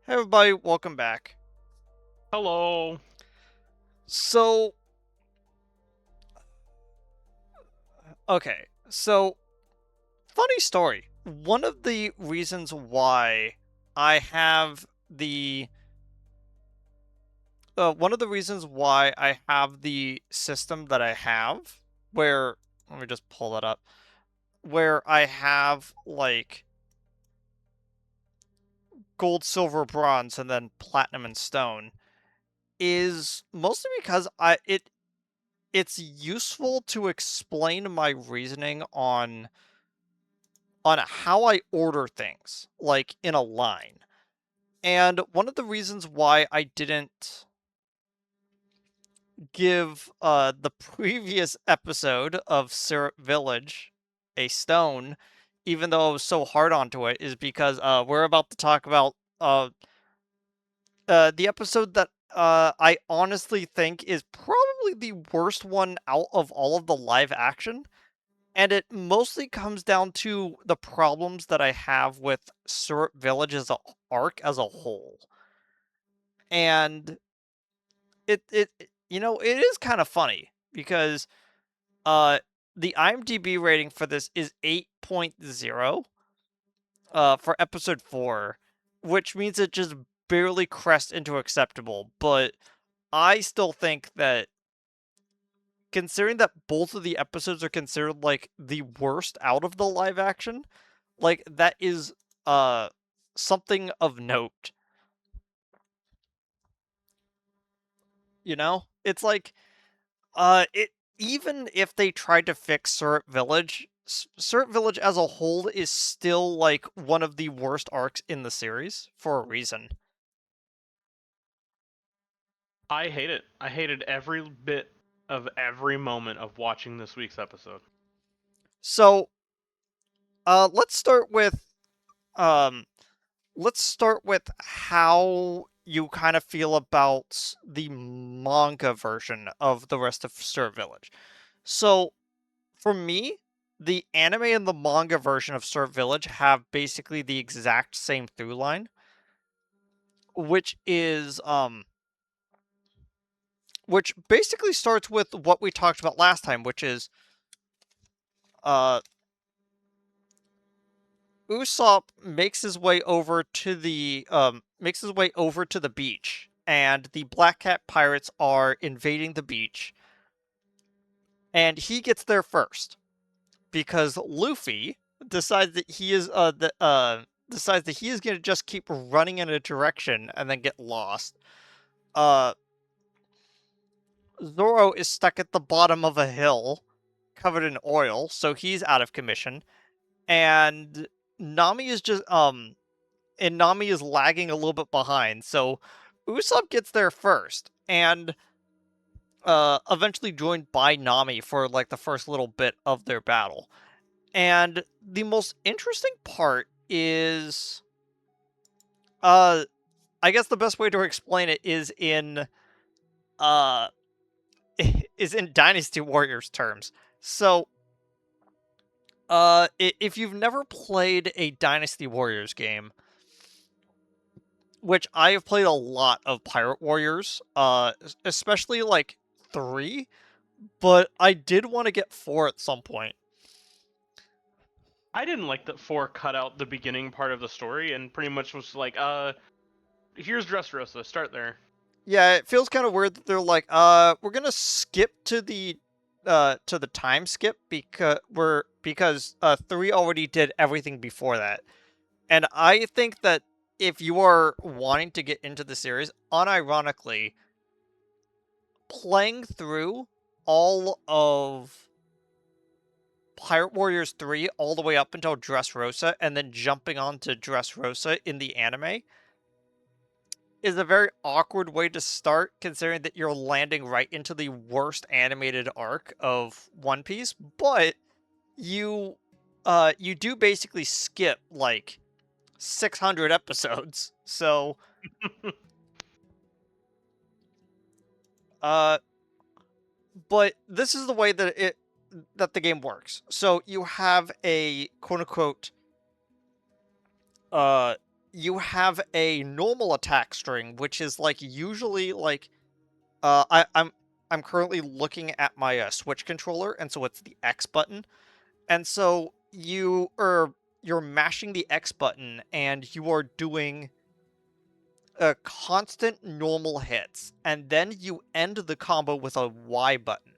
Hey everybody, welcome back. Hello. So, so funny story. One of the reasons why I have the one of the reasons why I have the system that I have, where let me just pull that up, where I have like gold, silver, bronze, and then platinum and stone, is mostly because it's useful to explain my reasoning on how I order things, like in a line. And one of the reasons why I didn't give the previous episode of Syrup Village a stone, even though I was so hard onto it, is because we're about to talk about the episode that I honestly think is probably the worst one out of all of the live action. And it mostly comes down to the problems that I have with Syrup Village as a arc as a whole. And it is kind of funny because uh the IMDb rating for this is 8.0 for episode 4, which means it just barely crests into acceptable, but I still think that considering that both of the episodes are considered like the worst out of the live action, like that is uh something of note. It's like it even if they tried to fix Syrup Village, Syrup Village as a whole is still like one of the worst arcs in the series for a reason. I hate it. I hated every bit of every moment of watching this week's episode. So let's start with um how you kind of feel about the manga version of the rest of Syrup Village. So for me, the anime and the manga version of Syrup Village have basically the exact same through line, which is which basically starts with what we talked about last time, which is uh Usopp makes his way over to the beach, and the Black Cat pirates are invading the beach, and he gets there first because Luffy decides that he is decides that he is going to just keep running in a direction and then get lost. Uh Zoro is stuck at the bottom of a hill covered in oil, so he's out of commission. And Nami is just Nami is lagging a little bit behind. So Usopp gets there first and eventually joined by Nami for like the first little bit of their battle. And the most interesting part is uh I guess the best way to explain it uh is in Dynasty Warriors terms. So if you've never played a Dynasty Warriors game, which I have played a lot of Pirate Warriors, especially like 3, but I did want to get 4 at some point. I didn't like that 4 cut out the beginning part of the story and pretty much was like, here's Dressrosa, start there. Yeah, it feels kind of weird that they're like, we're gonna skip to the time skip because 3 already did everything before that. And I think that if you are wanting to get into the series, unironically, playing through all of Pirate Warriors 3 all the way up until Dressrosa and then jumping on to Dressrosa in the anime is a very awkward way to start, considering that you're landing right into the worst animated arc of One Piece, but you you do basically skip like 600 episodes. So uh but this is the way that the game works. So uh you have a normal attack string, which is like usually like I'm currently looking at my Switch controller, and so it's the X button, and so you're mashing the X button, and you are doing constant normal hits, and then you end the combo with a Y button.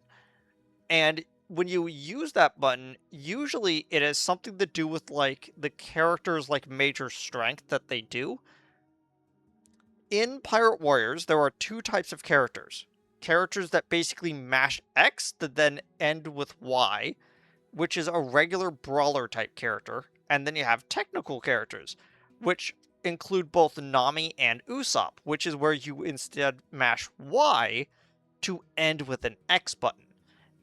And when you use that button, usually it has something to do with like the character's like major strength that they do. In Pirate Warriors, there are two types of characters. Characters that basically mash X to then end with Y, which is a regular brawler type character, and then you have technical characters, which include both Nami and Usopp, which is where you instead mash Y to end with an X button.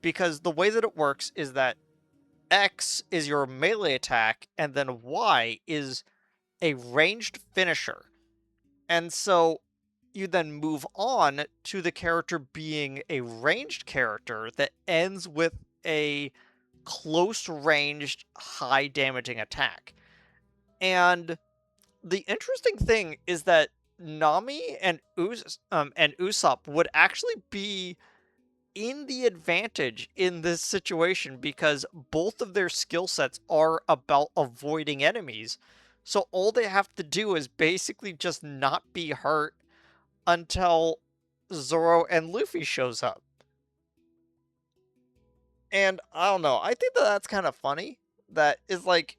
Because the way that it works is that X is your melee attack, and then Y is a ranged finisher. And so you then move on to the character being a ranged character that ends with a close ranged, high damaging attack. And the interesting thing is that Nami and and Usopp would actually be in the advantage in this situation because both of their skill sets are about avoiding enemies. So all they have to do is basically just not be hurt until Zoro and Luffy shows up. And I don't know, I think that that's kind of funny. That is like,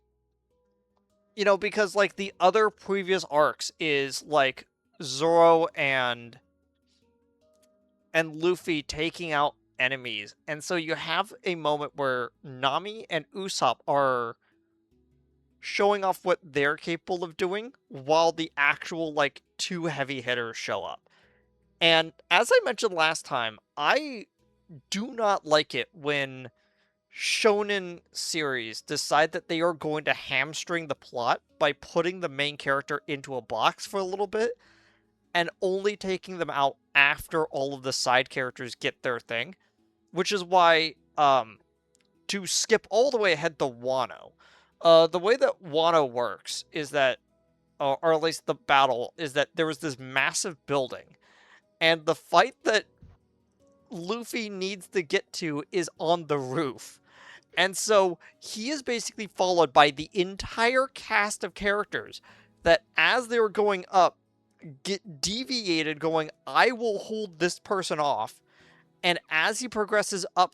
because like the other previous arcs is like Zoro and Luffy taking out enemies. And so you have a moment where Nami and Usopp are showing off what they're capable of doing while the actual like two heavy hitters show up. And as I mentioned last time, I do not like it when shonen series decide that they are going to hamstring the plot by putting the main character into a box for a little bit and only taking them out after all of the side characters get their thing, which is why to skip all the way ahead to Wano. The way that Wano works is that, or at least the battle, is that there was this massive building, and the fight that Luffy needs to get to is on the roof. And so he is basically followed by the entire cast of characters that, as they were going up, get deviated, going, I will hold this person off. And as he progresses up,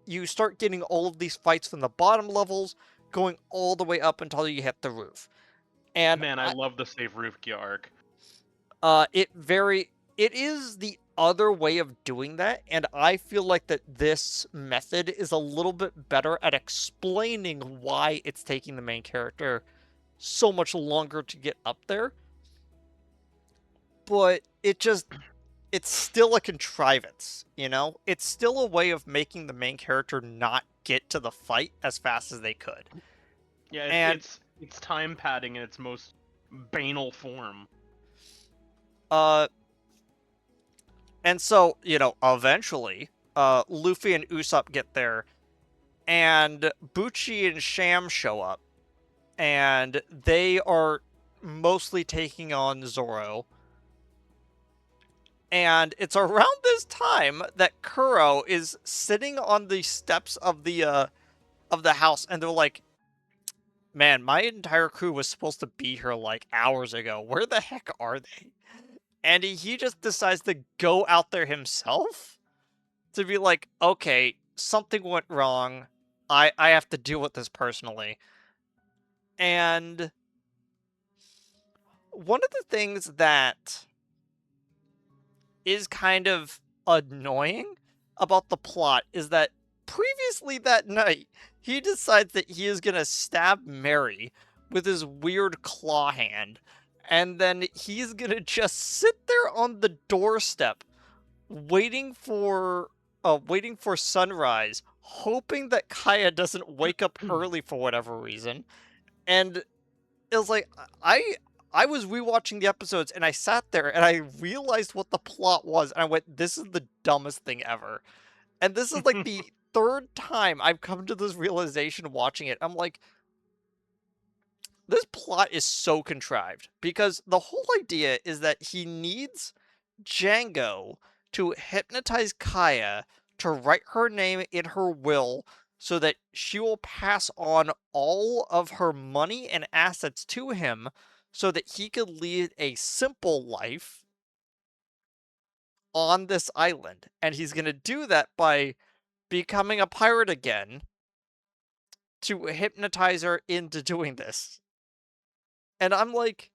you start getting all of these fights from the bottom levels, going all the way up until you hit the roof. And Man, I love the Save Rufkia arc. it is the other way of doing that, and I feel like that this method is a little bit better at explaining why it's taking the main character so much longer to get up there. But it's still a contrivance, you know? It's still a way of making the main character not get to the fight as fast as they could. Yeah, it's And it's it's time padding in its most banal form. uh and so, eventually, Luffy and Usopp get there, and Bucci and Sham show up, and they are mostly taking on Zoro. And it's around this time that Kuro is sitting on the steps of the house, and they're like, "Man, my entire crew was supposed to be here like hours ago. Where the heck are they?" And he just decides to go out there himself to be like, "Okay, something went wrong. I have to deal with this personally." And one of the things that is kind of annoying about the plot is that previously that night, he decides that he is going to stab Mary with his weird claw hand. And then he's going to just sit there on the doorstep waiting for sunrise, hoping that Kaya doesn't wake up early for whatever reason. And it was like I was rewatching the episodes and I sat there and I realized what the plot was and I went, "This is the dumbest thing ever." And this is like the third time I've come to this realization watching it. I'm like, this plot is so contrived because the whole idea is that he needs Django to hypnotize Kaya to write her name in her will so that she will pass on all of her money and assets to him so that he could lead a simple life on this island. And he's going to do that by becoming a pirate again to hypnotize her into doing this. And I'm like,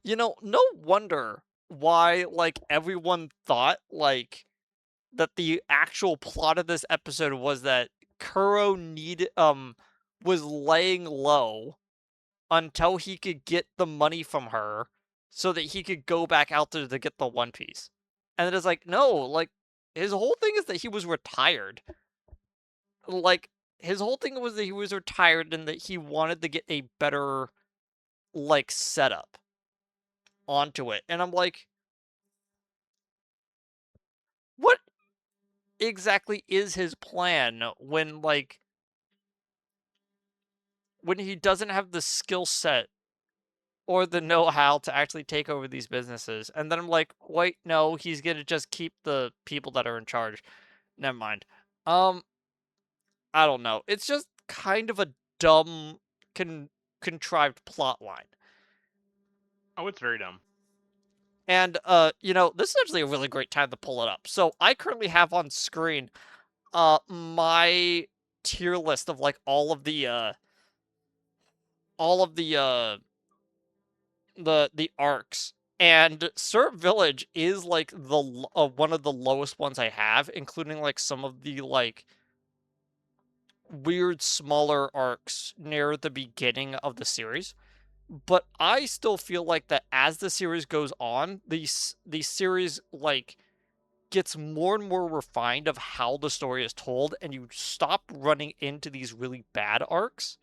no wonder why, like, everyone thought, like, that the actual plot of this episode was that Kuro was laying low until he could get the money from her so that he could go back out there to get the One Piece. And it's like, no, like, his whole thing is that he was retired. Like, his whole thing was that he was retired and that he wanted to get a better, like, setup onto it. And I'm like, what exactly is his plan when he doesn't have the skill set or the know-how to actually take over these businesses? And then I'm like, wait, no, he's gonna just keep the people that are in charge. Never mind. Um, I don't know. It's just kind of a dumb, contrived plot line. Oh, it's very dumb. And this is actually a really great time to pull it up. So I currently have on screen my tier list of like all of the arcs. And Syrup Village is like one of the lowest ones I have, including like some of the like weird smaller arcs near the beginning of the series. But I still feel like that as the series goes on, the series like gets more and more refined of how the story is told, and you stop running into these really bad arcs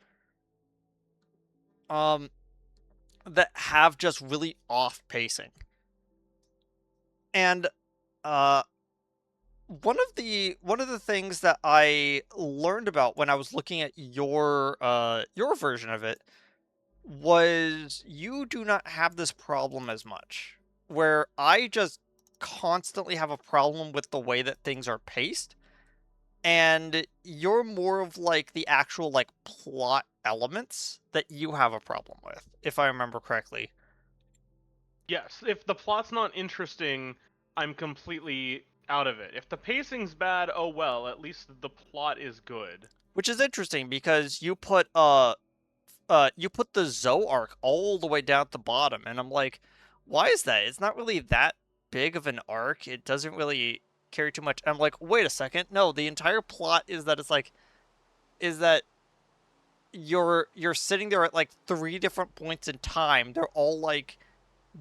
um that have just really off pacing. And uh one of the things that I learned about when I was looking at your version of it was you do not have this problem as much, where I just constantly have a problem with the way that things are paced, and you're more of like the actual like plot elements that you have a problem with, if I remember correctly. Yes, if the plot's not interesting, I'm completely out of it. If the pacing's bad, oh well, at least the plot is good. Which is interesting because you put the Zoe arc all the way down at the bottom, and I'm like, why is that? It's not really that big of an arc. It doesn't really carry too much. I'm like, wait a second. No, the entire plot is that is that you're sitting there at like three different points in time. They're all like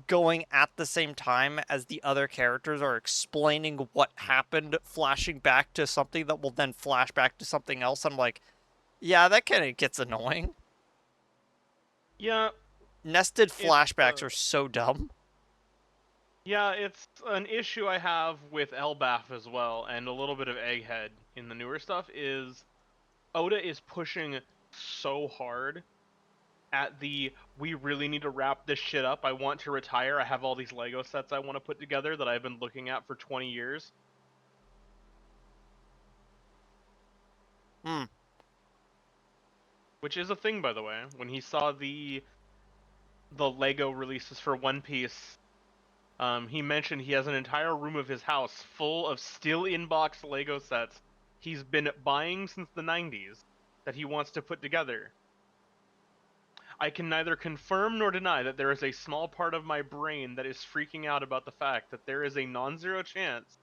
going at the same time as the other characters are explaining what happened, flashing back to something that will then flash back to something else. I'm like, yeah, that kind of gets annoying. Yeah, Nested it's flashbacks are so dumb. yeah, it's an issue I have with Elbaf as well, and a little bit of Egghead in the newer stuff is Oda is pushing so hard at the we really need to wrap this shit up. I want to retire. I have all these Lego sets I want to put together that I've been looking at for 20 years. Hmm. Which is a thing, by the way. When he saw the Lego releases for One Piece, he mentioned he has an entire room of his house full of still in-box Lego sets he's been buying since the 90s that he wants to put together. I can neither confirm nor deny that there is a small part of my brain that is freaking out about the fact that there is a non-zero chance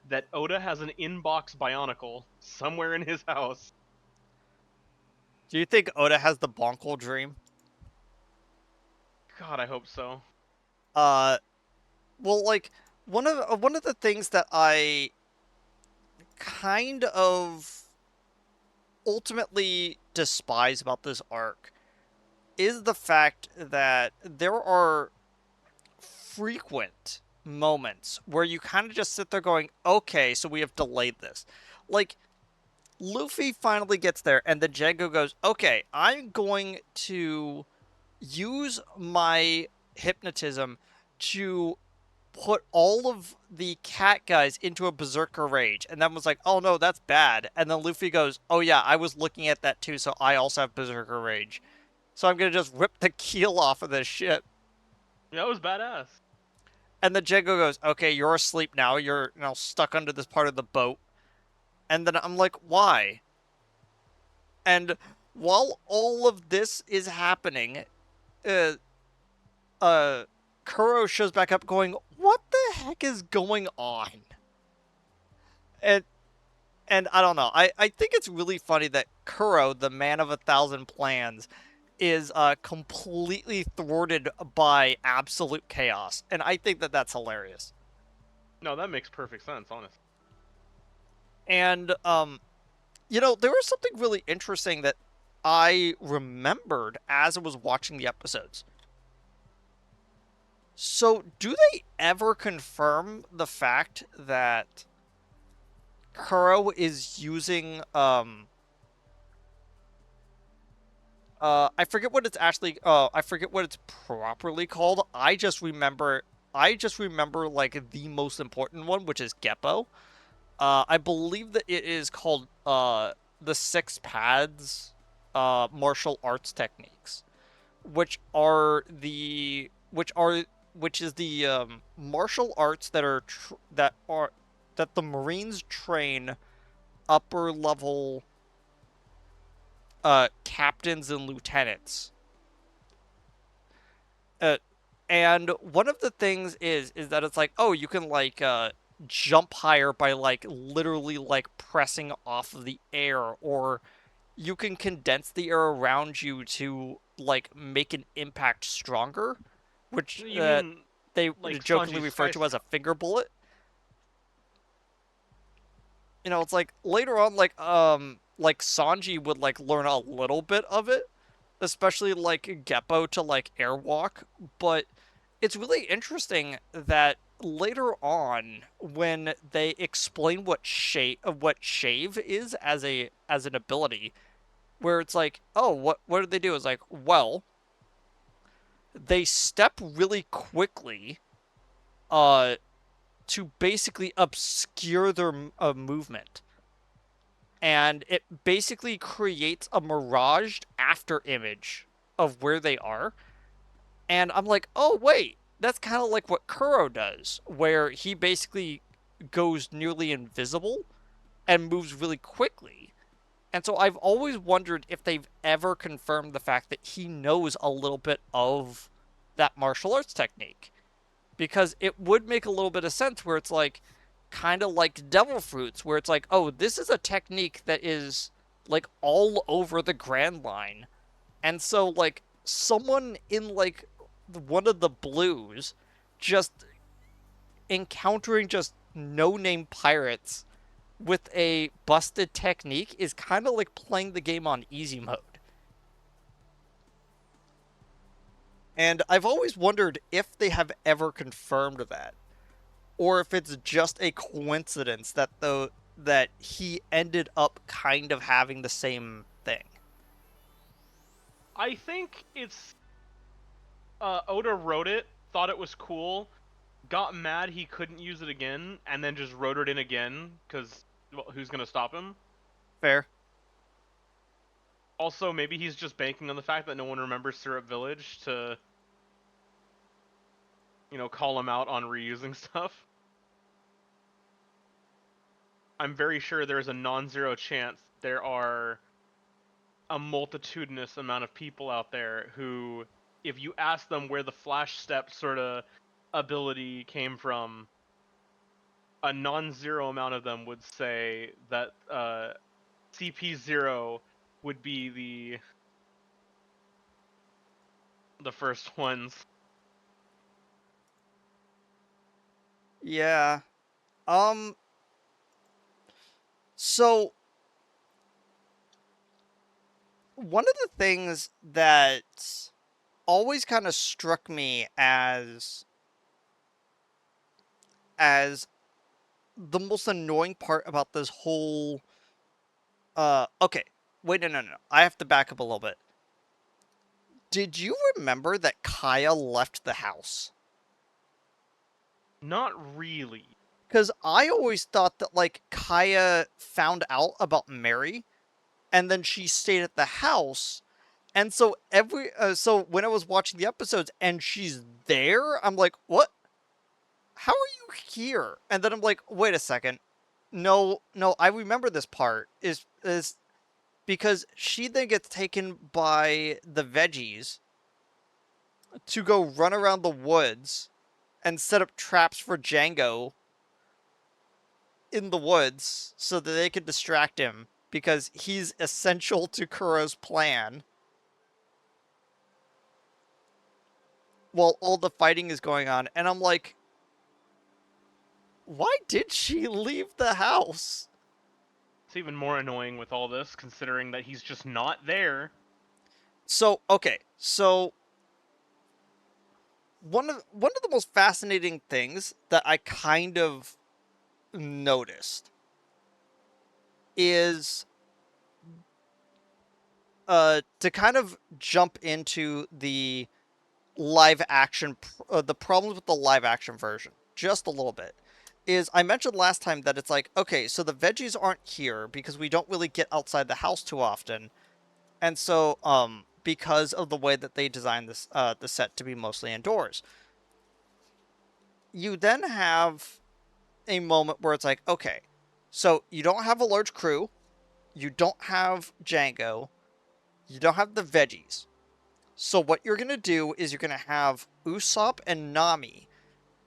that Oda has an in-box Bionicle somewhere in his house. Do you think Oda has the Bonkle dream? God, I hope so. Uh, well, like one of the things that I kind of ultimately despise about this arc is the fact that there are frequent moments where you kind of just sit there going, okay, so we have delayed this. Like, Luffy finally gets there, and the Django goes, "Okay, I'm going to use my hypnotism to put all of the cat guys into a berserker rage." And then was like, "Oh no, that's bad." And then Luffy goes, "Oh yeah, I was looking at that too, so I also have berserker rage. So I'm gonna just rip the keel off of this ship." Yeah, that was badass. And the Django goes, "Okay, you're asleep now. You're now stuck under this part of the boat." And then I'm like, "Why?" And while all of this is happening, uh, uh, Kuro shows back up going, "What the heck is going on?" And I don't know. I think it's really funny that Kuro, the man of a thousand plans, is completely thwarted by absolute chaos, and I think that that's hilarious. No, that makes perfect sense, honestly. And there was something really interesting that I remembered as I was watching the episodes. So, do they ever confirm the fact that Kuro is using I forget what it's actually I forget what it's properly called. I just remember like the most important one, which is Geppo. I believe that it is called the six pads martial arts techniques, which are the which is the martial arts that the Marines train upper level captains and lieutenants. Uh, and one of the things is that it's like, oh, you can like jump higher by like literally like pressing off of the air, or you can condense the air around you to like make an impact stronger, which You mean they like jokingly Sanji's refer Sky to as a Scout? finger bullet. It's like later on, like Sanji would like learn a little bit of it, especially like Geppo to like airwalk. But it's really interesting that later on, when they explain what shave is as an ability, where it's like, oh, what did they do? It's like, well, they step really quickly, uh, to basically obscure their movement, and it basically creates a miraged after image of where they are. And I'm like, oh wait, that's kind of like what Kuro does, where he basically goes nearly invisible and moves really quickly. And so I've always wondered if they've ever confirmed the fact that he knows a little bit of that martial arts technique, because it would make a little bit of sense where it's like kind of like devil fruits, where it's like, oh, this is a technique that is like all over the Grand Line. And so like someone in like one of the blues just encountering just no-name pirates with a busted technique is kind of like playing the game on easy mode. And I've always wondered if they have ever confirmed that, or if it's just a coincidence that he ended up kind of having the same thing. I think it's Oda wrote it, thought it was cool, got mad he couldn't use it again, and then just wrote it in again because well, who's gonna stop him? Fair. Also, maybe he's just banking on the fact that no one remembers Syrup Village to, call him out on reusing stuff. I'm very sure there's a non-zero chance there are a multitudinous amount of people out there who, if you ask them where the flash step sort of ability came from, a non-zero amount of them would say that CP0 would be the first ones. Yeah. Um so one of the things that always kind of struck me as the most annoying part about this whole Okay. Wait, no, no, no. I have to back up a little bit. Did you remember that Kaya left the house? Not really. Because I always thought that, like, Kaya found out about Mary, and then she stayed at the house. And so so when I was watching the episodes and she's there, I'm like, what? How are you here? And then I'm like, wait a second. No, no, I remember this part. Is because she then gets taken by the veggies to go run around the woods and set up traps for Django in the woods so that they could distract him because he's essential to Kuro's plan while all the fighting is going on. And I'm like, why did she leave the house? It's even more annoying with all this, considering that he's just not there. So, okay, so one of the most fascinating things that I kind of noticed is to kind of jump into the problems with the live action version just a little bit is I mentioned last time that it's like, okay, so the veggies aren't here because we don't really get outside the house too often. And so because of the way that they designed this the set to be mostly indoors, you then have a moment where it's like, okay, so you don't have a large crew, you don't have Django, you don't have the veggies. So what you're gonna do is you're gonna have Usopp and Nami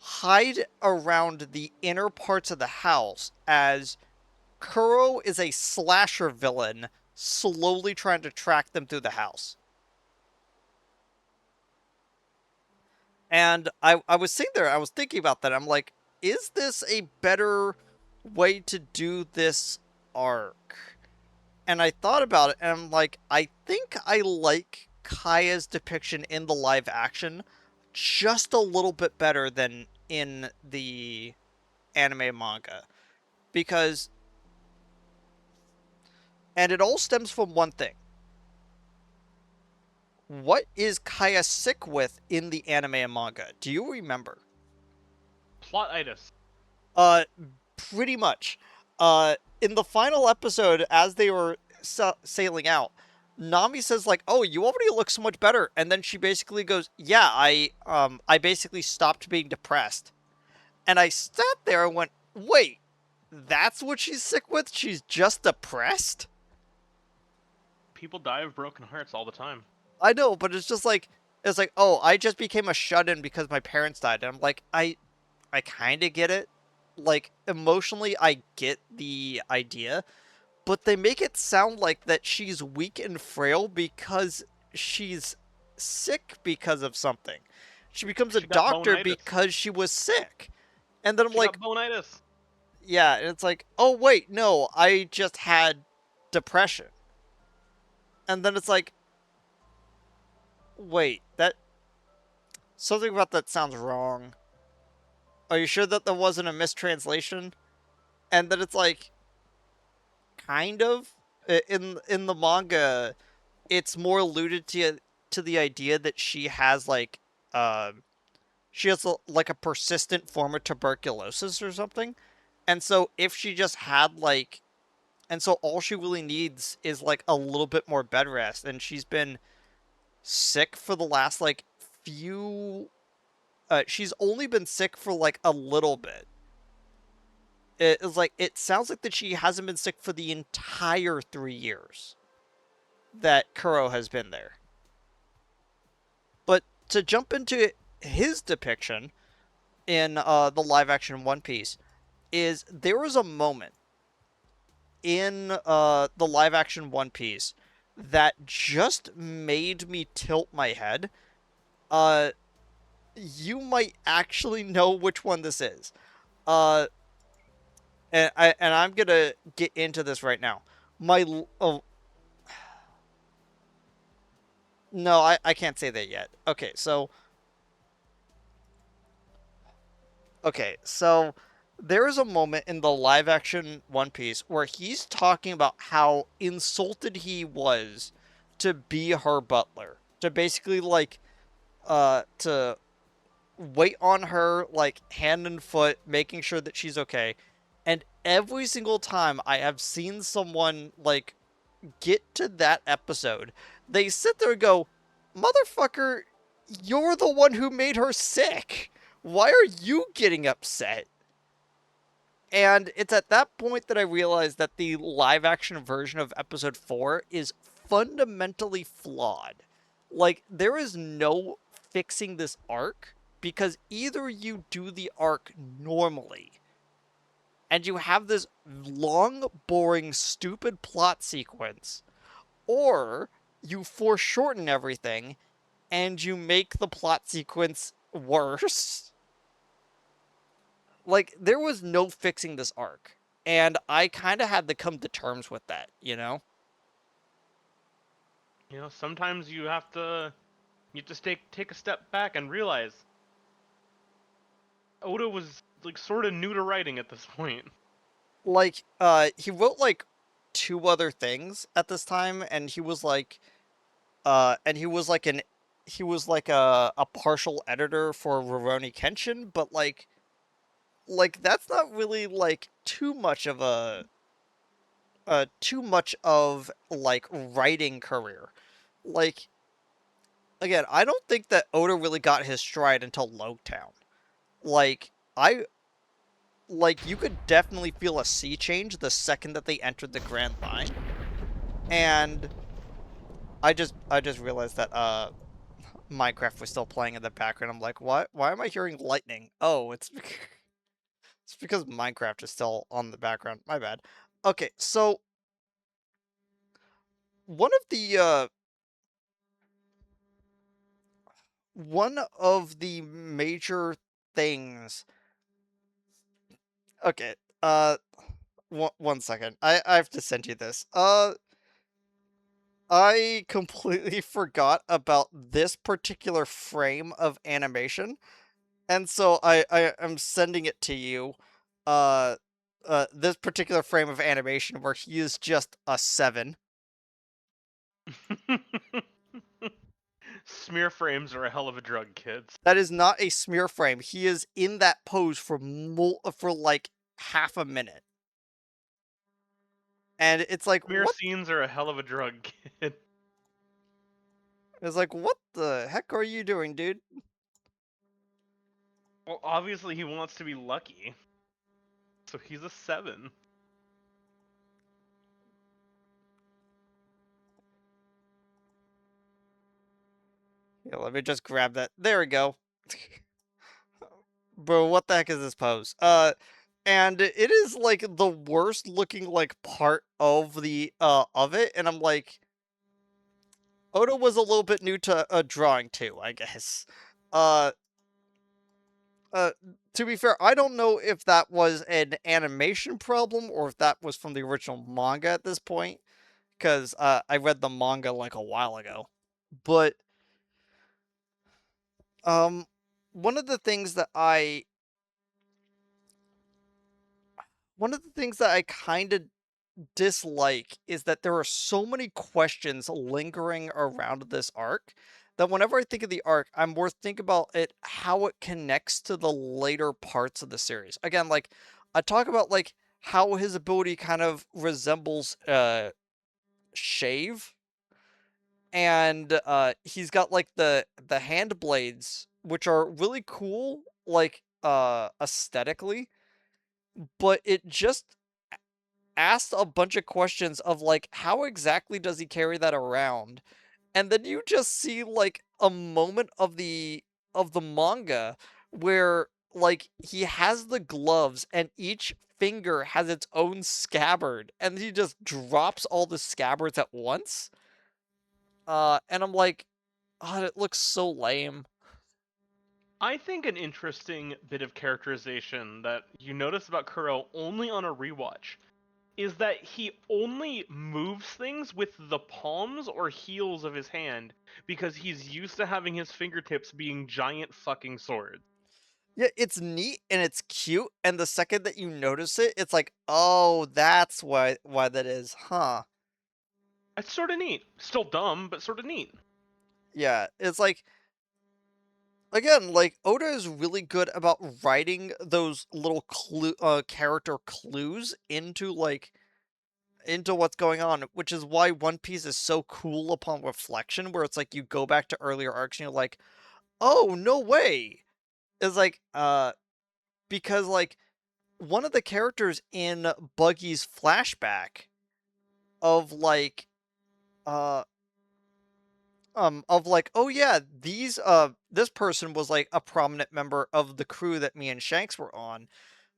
hide around the inner parts of the house as Kuro is a slasher villain slowly trying to track them through the house. And I was sitting there, I was thinking about that. I'm like, is this a better way to do this arc? And I thought about it, and I'm like, I think I like Kaya's depiction in the live action just a little bit better than in the anime manga. Because, and it all stems from one thing. What is Kaya sick with in the anime and manga? Do you remember? Plotitis. Uh, Pretty much. In the final episode, as they were sailing out, Nami says like, "Oh, you already look so much better," and then she basically goes, "Yeah, I basically stopped being depressed." And I sat there and went, "Wait, that's what she's sick with? She's just depressed?" People die of broken hearts all the time. I know, but it's like, "Oh, I just became a shut-in because my parents died." And I'm like, I kind of get it. Like emotionally, I get the idea, but they make it sound like that she's weak and frail because she's sick because of something. She becomes a She got doctor bonitis. because she was sick. And then I'm She got like, bonitis. yeah, and it's like, oh wait, no, I just had depression. And then it's like, wait, that something about that sounds wrong. Are you sure that there wasn't a mistranslation? And then it's like, kind of in the manga, it's more alluded to the idea that she has like she has like a persistent form of tuberculosis or something. And so if she just had like and so all she really needs is like a little bit more bed rest, and she's been sick for the last like few she's only been sick for like a little bit. It's like it sounds like that she hasn't been sick for the entire 3 years that Kuro has been there. But to jump into his depiction in the live action One Piece, is there was a moment in the live action One Piece that just made me tilt my head. Uh, you might actually know which one this is. Uh, and I'm gonna get into this right now. Oh no, I can't say that yet. Okay, so There is a moment in the live action One Piece where he's talking about how insulted he was to be her butler. To basically to wait on her like hand and foot, making sure that she's okay. And every single time I have seen someone like get to that episode, they sit there and go, "Motherfucker, you're the one who made her sick. Why are you getting upset?" And it's at that point that I realized that the live action version of episode 4 is fundamentally flawed. Like, there is no fixing this arc because either you do the arc normally and you have this long, boring, stupid plot sequence, or you foreshorten everything and you make the plot sequence worse. Like, there was no fixing this arc. And I kind of had to come to terms with that, you know? You know, sometimes you just take a step back and realize Oda was like sort of new to writing at this point. Like, he wrote like two other things at this time, and he was like a partial editor for Rurouni Kenshin, but like that's not really like too much of like writing career. Like again, I don't think that Oda really got his stride until Logtown. Like I like you could definitely feel a sea change the second that they entered the Grand Line. And I just realized that Minecraft was still playing in the background. I'm like, why am I hearing lightning? Oh, it's because Minecraft is still on the background. My bad. Okay, so one of the uh one of the major things. Okay, one second. I have to send you this. I completely forgot about this particular frame of animation, and so I am sending it to you. Uh, this particular frame of animation where he is just a 7. Smear frames are a hell of a drug, kids. That is not a smear frame. He is in that pose for for like half a minute, and it's like Smear what? scenes are a hell of a drug, kid. It's like what the heck are you doing, dude? Well, obviously he wants to be lucky, so he's a 7. Yeah, let me just grab that. There we go. Bro, what the heck is this pose? And it is like the worst looking like part of the of it, and I'm like, Oda was a little bit new to drawing too, I guess. Uh, uh, to be fair, I don't know if that was an animation problem or if that was from the original manga at this point, because I read the manga like a while ago. But um, one of the things that I one of the things that I kind of dislike is that there are so many questions lingering around this arc that whenever I think of the arc, I'm more thinking about it how it connects to the later parts of the series. Again, like I talk about like how his ability kind of resembles Shave, and he's got like the hand blades which are really cool like aesthetically, but it just asked a bunch of questions of like how exactly does he carry that around, and then you just see like a moment of the manga where like he has the gloves and each finger has its own scabbard and he just drops all the scabbards at once, and I'm like, oh, it looks so lame. I think an interesting bit of characterization that you notice about Kuro only on a rewatch is that he only moves things with the palms or heels of his hand because he's used to having his fingertips being giant fucking swords. Yeah, it's neat and it's cute, and the second that you notice it, it's like, "Oh, that's why that is, huh." It's sort of neat. Still dumb, but sort of neat. Yeah, it's like again, like, Oda is really good about writing those little character clues into, like into what's going on, which is why One Piece is so cool upon reflection, where it's like you go back to earlier arcs and you're like, "Oh, no way." It's like, because, like, one of the characters in Buggy's flashback of, like, uh of like, "Oh yeah, this person was, like, a prominent member of the crew that me and Shanks were on."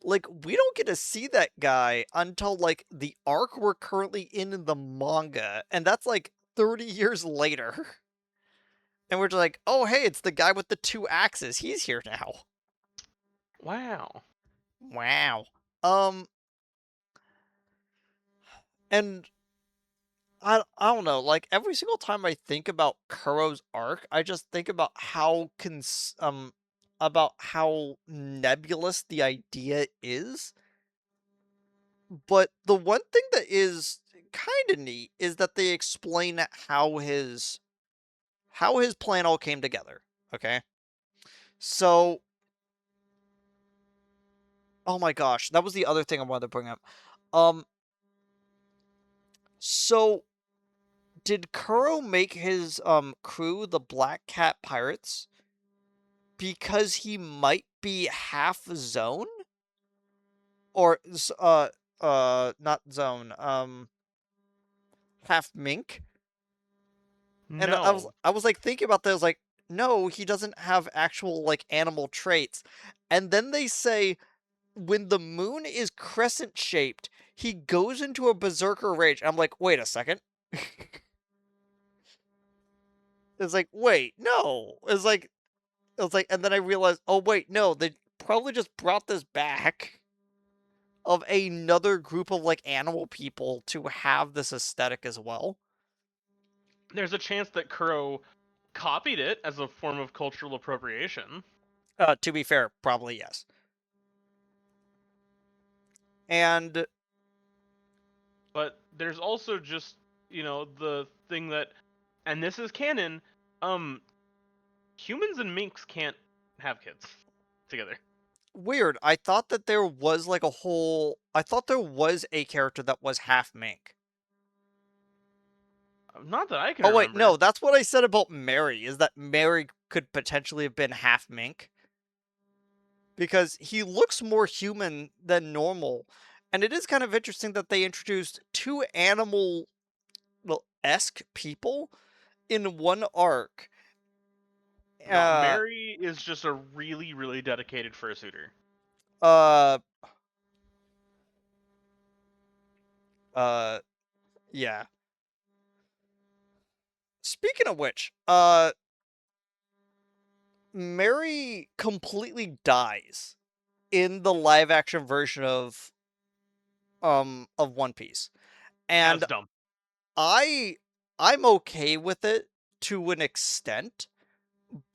Like, we don't get to see that guy until, like, the arc we're currently in the manga, and that's, like, 30 years later. And we're just like, "Oh, hey, it's the guy with the 2 axes, he's here now." Wow. Wow. Um, and I don't know, like, every single time I think about Kuro's arc, I just think about how nebulous the idea is, but the one thing that is kinda neat is that they explain how his plan all came together, okay? So oh my gosh, that was the other thing I wanted to bring up. Um, so did Kuro make his, crew the Black Cat Pirates because he might be half Zone? Or not Zone, half Mink? And No. I was, like, thinking about this, I was like, "No, he doesn't have actual, like, animal traits." And then they say when the moon is crescent-shaped, he goes into a berserker rage. I'm like, "Wait a second." It's like, "Wait, no." It's like and then I realized, "Oh, wait, no, they probably just brought this back of another group of, like, animal people to have this aesthetic as well." There's a chance that Kuro copied it as a form of cultural appropriation. To be fair, probably yes. And But there's also just, the thing that, and this is canon, um, humans and minks can't have kids together. weird, I thought that there was, like, I thought there was a character that was half mink. Not that I can Oh, wait, remember. no, that's what I said about Mary, is that Mary could potentially have been half mink, because he looks more human than normal, and it is kind of interesting that they introduced 2 animal, well, esque people in one arc. No, Uh, Mary is just a really, really dedicated fursuiter. uh, uh, yeah. Speaking of which, Mary completely dies in the live action version of One Piece. As And dumb. I I'm okay with it to an extent,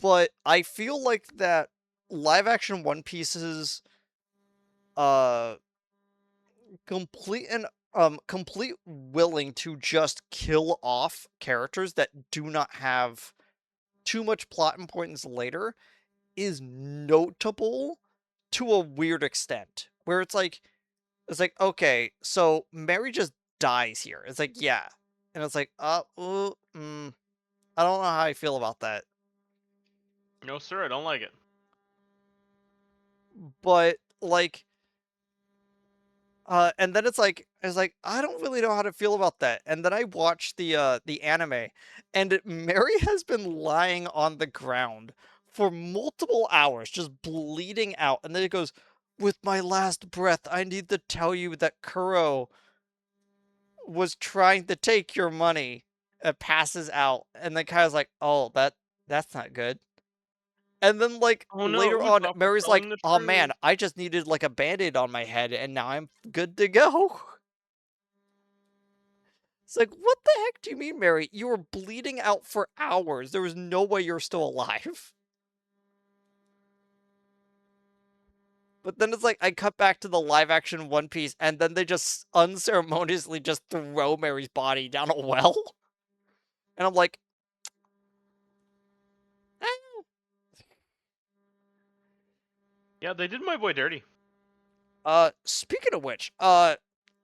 but I feel like that live action One Piece's uh complete willing to just kill off characters that do not have too much plot importance later is notable to a weird extent. Where it's like, okay, so Mary just dies here. It's like, yeah. And it's like, I don't know how I feel about that. No, sir, I don't like it. But like, and then it's like I don't really know how to feel about that. And then I watched the anime, and Mary has been lying on the ground for multiple hours, just bleeding out. And then it goes, "With my last breath, I need to tell you that Kuro was trying to take your money." Passes out, and then Kai's like, "Oh, that's not good." And then, like, Oh no, later on, Usopp was Mary's like, telling the "Oh man, truth. I just needed like a band-aid on my head, and now I'm good to go." It's like, what the heck do you mean, Mary? You were bleeding out for hours. There was no way you're still alive. But then it's like I cut back to the live action One Piece, and then they just unceremoniously just throw Mary's body down a well, and I'm like, eh. Yeah, they did my boy dirty. Speaking of which,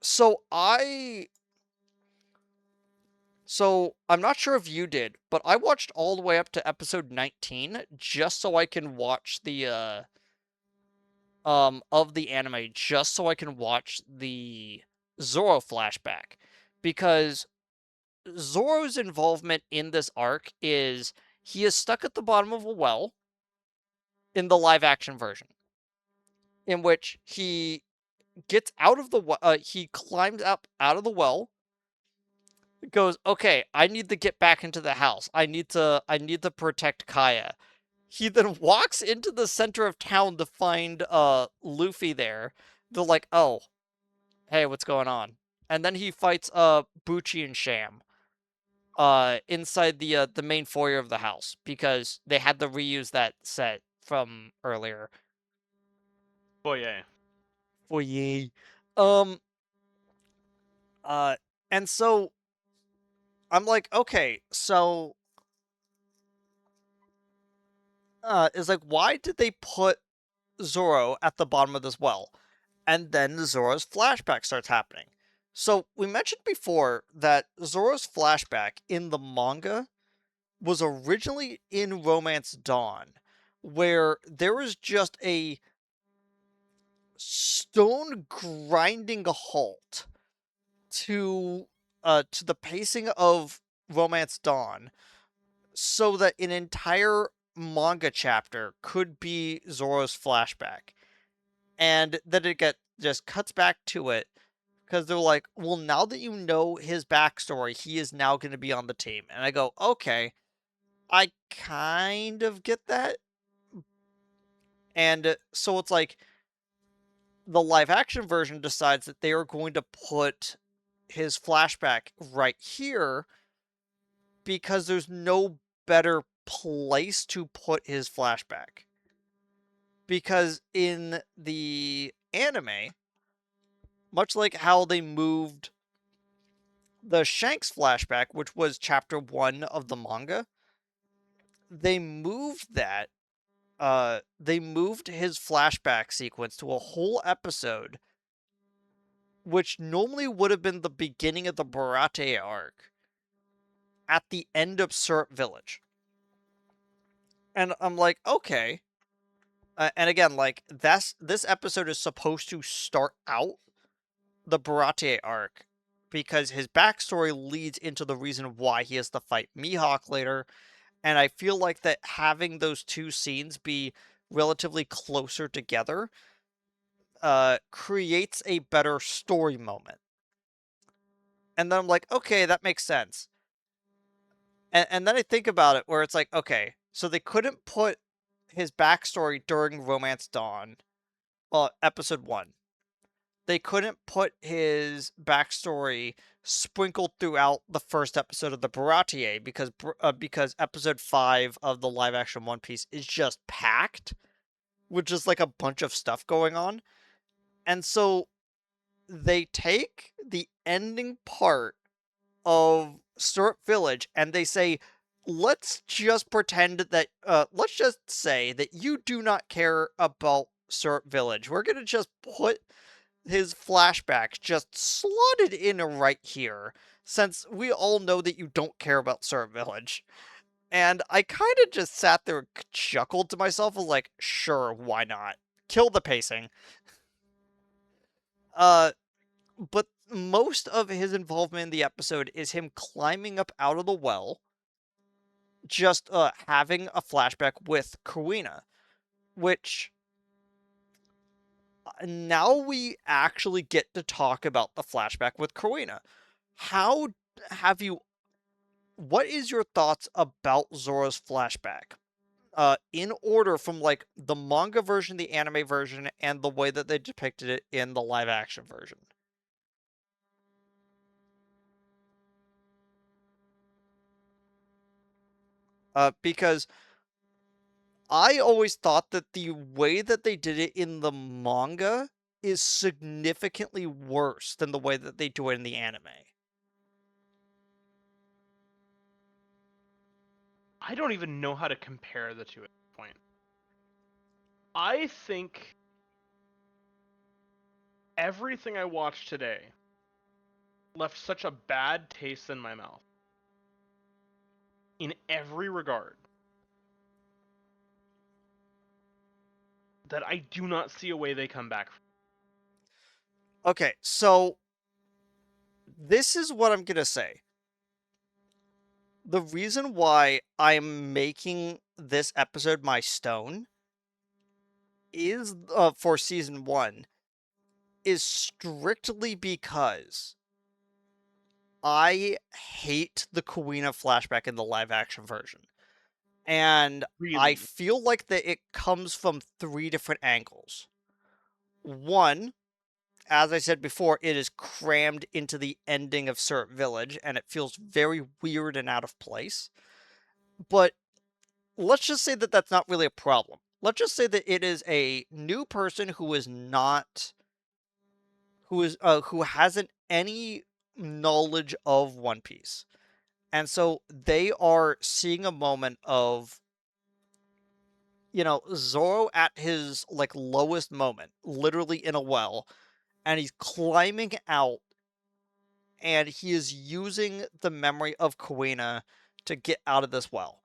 so I so I'm not sure if you did, but I watched all the way up to episode 19 just so I can watch the of the anime, just so I can watch the Zoro flashback, because Zoro's involvement in this arc is he is stuck at the bottom of a well in the live action version, in which he gets out of the he climbs up out of the well, goes, okay, I need to get back into the house. I need to protect Kaya. He then walks into the center of town to find Luffy there. They're like, oh, hey, what's going on? And then he fights Bucci and Sham inside the main foyer of the house because they had to reuse that set from earlier. Boy, yeah. Foyer. Um uh and so I'm like, okay, so is like, why did they put Zoro at the bottom of this well? And then Zoro's flashback starts happening. So we mentioned before that Zoro's flashback in the manga was originally in Romance Dawn, where there was just a stone grinding halt to the pacing of Romance Dawn, so that an entire manga chapter could be Zoro's flashback. And then it get just cuts back to it because they're like, well, now that you know his backstory, he is now going to be on the team. And I go, okay, I kind of get that. And so it's like the live action version decides that they are going to put his flashback right here because there's no better place to put his flashback. Because in the anime, much like how they moved the Shanks flashback, which was chapter 1 of the manga, they moved that they moved his flashback sequence to a whole episode, which normally would have been the beginning of the Barate arc at the end of Syrup Village. And I'm like, okay. And again, like this episode is supposed to start out the Barate arc because his backstory leads into the reason why he has to fight Mihawk later. And I feel like that having those two scenes be relatively closer together creates a better story moment. And then I'm like, okay, that makes sense. And then I think about it where it's like, okay, so they couldn't put his backstory during Romance Dawn, well, episode 1. They couldn't put his backstory sprinkled throughout the first episode of the Baratier because episode 5 of the live action One Piece is just packed with just like a bunch of stuff going on. And so they take the ending part of Syrup Village and they say, let's just pretend that, let's just say that you do not care about Syrup Village. We're going to just put his flashback just slotted in right here, since we all know that you don't care about Syrup Village. And I kind of just sat there and chuckled to myself, was like, sure, why not? Kill the pacing. Uh, but most of his involvement in the episode is him climbing up out of the well, just having a flashback with Karina, which now we actually get to talk about the flashback with Karina. How have you what is your thoughts about Zoro's flashback? In order from like the manga version, the anime version, and the way that they depicted it in the live action version. Because I always thought that the way that they did it in the manga is significantly worse than the way that they do it in the anime. I don't even know how to compare the two at this point. I think everything I watched today left such a bad taste in my mouth in every regard that I do not see a way they come back from. Okay, so this is what I'm gonna say. The reason why I'm making this episode my stone is for season 1 is strictly because I hate the Kuina flashback in the live action version. And I Really. feel like that it comes from 3 different angles. One, as I said before, it is crammed into the ending of Syrup Village, and it feels very weird and out of place. But let's just say that that's not really a problem. Let's just say that it is a new person who is not who hasn't any knowledge of One Piece. And so they are seeing a moment of, Zoro at his like lowest moment, literally in a well, and he's climbing out and he is using the memory of Kuina to get out of this well,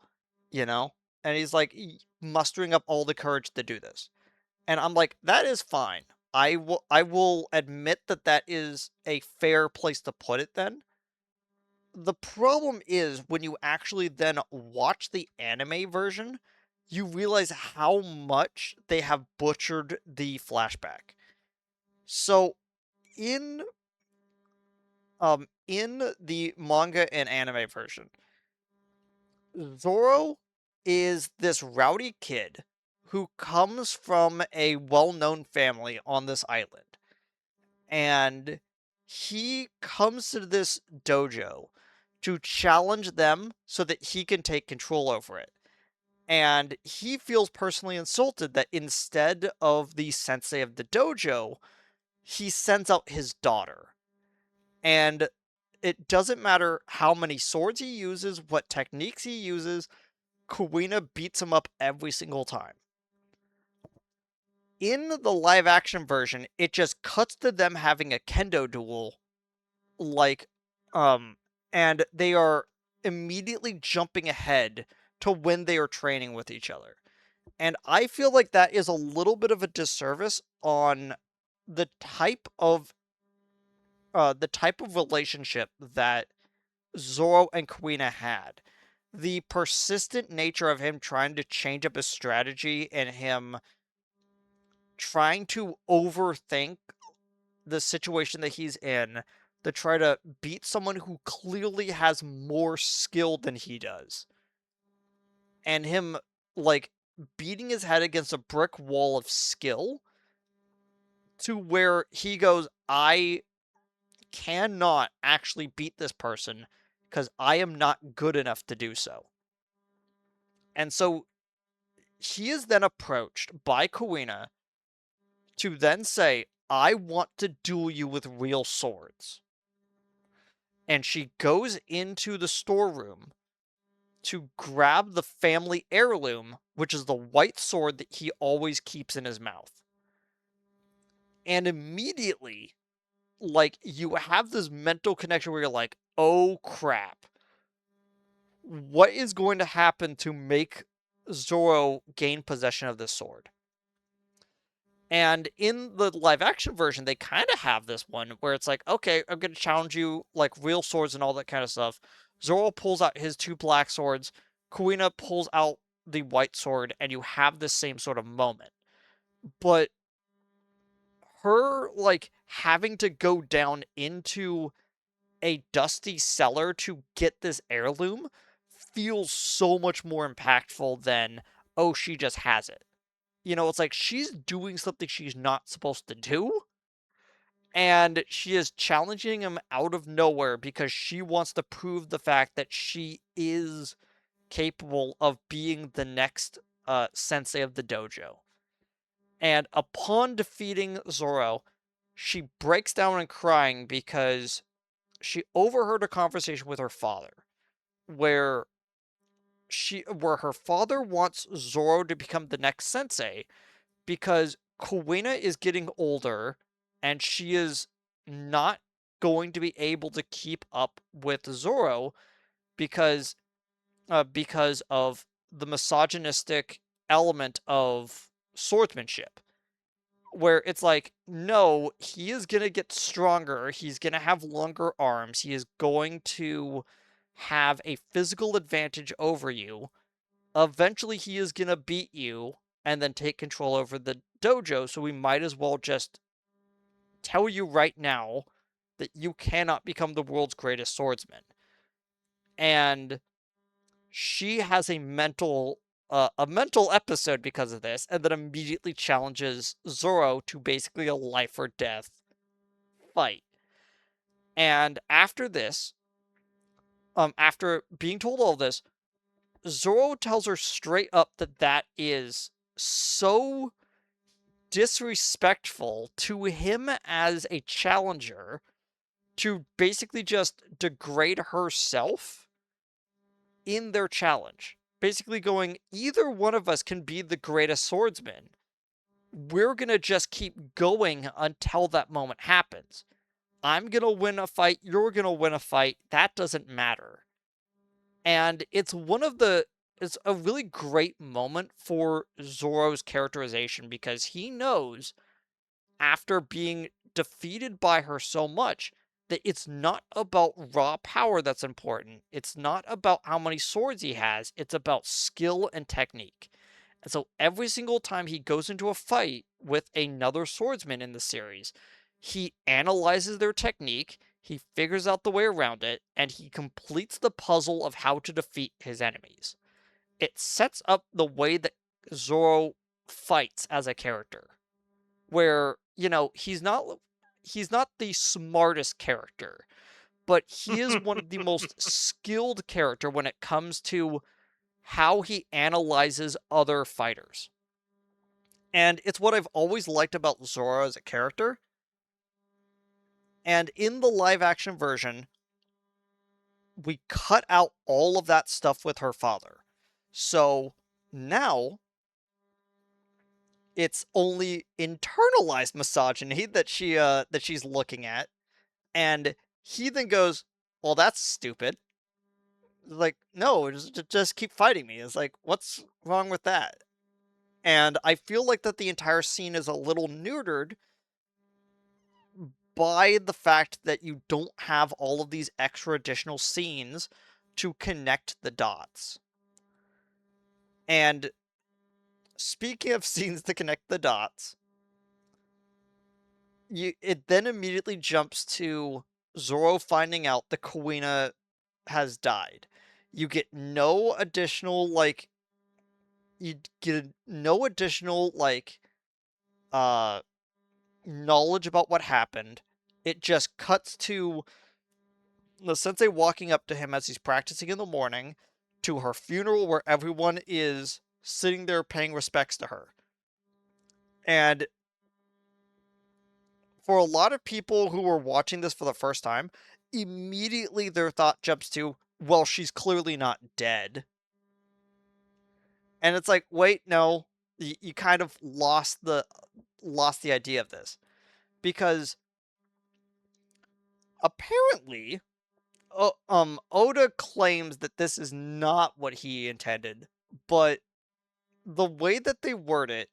you know? And he's like mustering up all the courage to do this. And I'm like, that is fine. I will admit that that is a fair place to put it then. The problem is when you actually then watch the anime version, you realize how much they have butchered the flashback. So in in the manga and anime version, Zoro is this rowdy kid who comes from a well-known family on this island. And he comes to this dojo to challenge them so that he can take control over it. And he feels personally insulted that instead of the sensei of the dojo, he sends out his daughter. And it doesn't matter how many swords he uses, what techniques he uses, Kuina beats him up every single time. In the live action version, it just cuts to them having a kendo duel, like, um, and they are immediately jumping ahead to when they are training with each other. And I feel like that is a little bit of a disservice on the type of relationship that Zoro and Kuina had. The persistent nature of him trying to change up his strategy and him trying to overthink the situation that he's in to try to beat someone who clearly has more skill than he does. And him, like, beating his head against a brick wall of skill to where he goes, I cannot actually beat this person because I am not good enough to do so. And so he is then approached by Kuina to then say, I want to duel you with real swords. And she goes into the storeroom to grab the family heirloom, which is the white sword that he always keeps in his mouth. And immediately, like, you have this mental connection where you're like, oh crap. What is going to happen to make Zoro gain possession of this sword? And in the live action version, they kind of have this one where it's like, okay, I'm going to challenge you, like real swords and all that kind of stuff. Zoro pulls out his 2 black swords, Kuina pulls out the white sword, and you have this same sort of moment. But her, like, having to go down into a dusty cellar to get this heirloom feels so much more impactful than, oh, she just has it. It's like she's doing something she's not supposed to do, and she is challenging him out of nowhere because she wants to prove the fact that she is capable of being the next sensei of the dojo. And upon defeating Zoro, she breaks down and crying because she overheard a conversation with her father where where her father wants Zoro to become the next sensei because Kuina is getting older and she is not going to be able to keep up with Zoro because because of the misogynistic element of swordsmanship. Where it's like, no, he is gonna get stronger, he's gonna have longer arms, he is going to have a physical advantage over you. Eventually, he is gonna beat you and then take control over the dojo, so we might as well just tell you right now that you cannot become the world's greatest swordsman. And she has a mental episode because of this, and then immediately challenges Zoro to basically a life or death fight. And after this, after being told all this, Zoro tells her straight up that that is so disrespectful to him as a challenger to basically just degrade herself in their challenge. Basically going, either one of us can be the greatest swordsman. We're gonna just keep going until that moment happens. I'm gonna win a fight, you're gonna win a fight, that doesn't matter. And it's a really great moment for Zoro's characterization because he knows after being defeated by her so much that it's not about raw power that's important. It's not about how many swords he has. It's about skill and technique. And so every single time he goes into a fight with another swordsman in the series, he analyzes their technique, he figures out the way around it, and he completes the puzzle of how to defeat his enemies. It sets up the way that Zoro fights as a character where, he's not the smartest character, but he is one of the most skilled character when it comes to how he analyzes other fighters. And it's what I've always liked about Zoro as a character. And in the live action version, we cut out all of that stuff with her father. So now it's only internalized misogyny that she's looking at. And he then goes, "Well, that's stupid." Like, no, just keep fighting me. It's like, what's wrong with that? And I feel like that the entire scene is a little neutered by the fact that you don't have all of these extra additional scenes to connect the dots. And speaking of scenes to connect the dots, it then immediately jumps to Zoro finding out the Kuina has died. You get no additional you get no additional uh knowledge about what happened. It just cuts to the sensei walking up to him as he's practicing in the morning to her funeral where everyone is sitting there paying respects to her. And for a lot of people who were watching this for the first time, immediately their thought jumps to, well, she's clearly not dead. And it's like, wait, no, you kind of lost the idea of this because apparently, Oda claims that this is not what he intended, but the way that they word it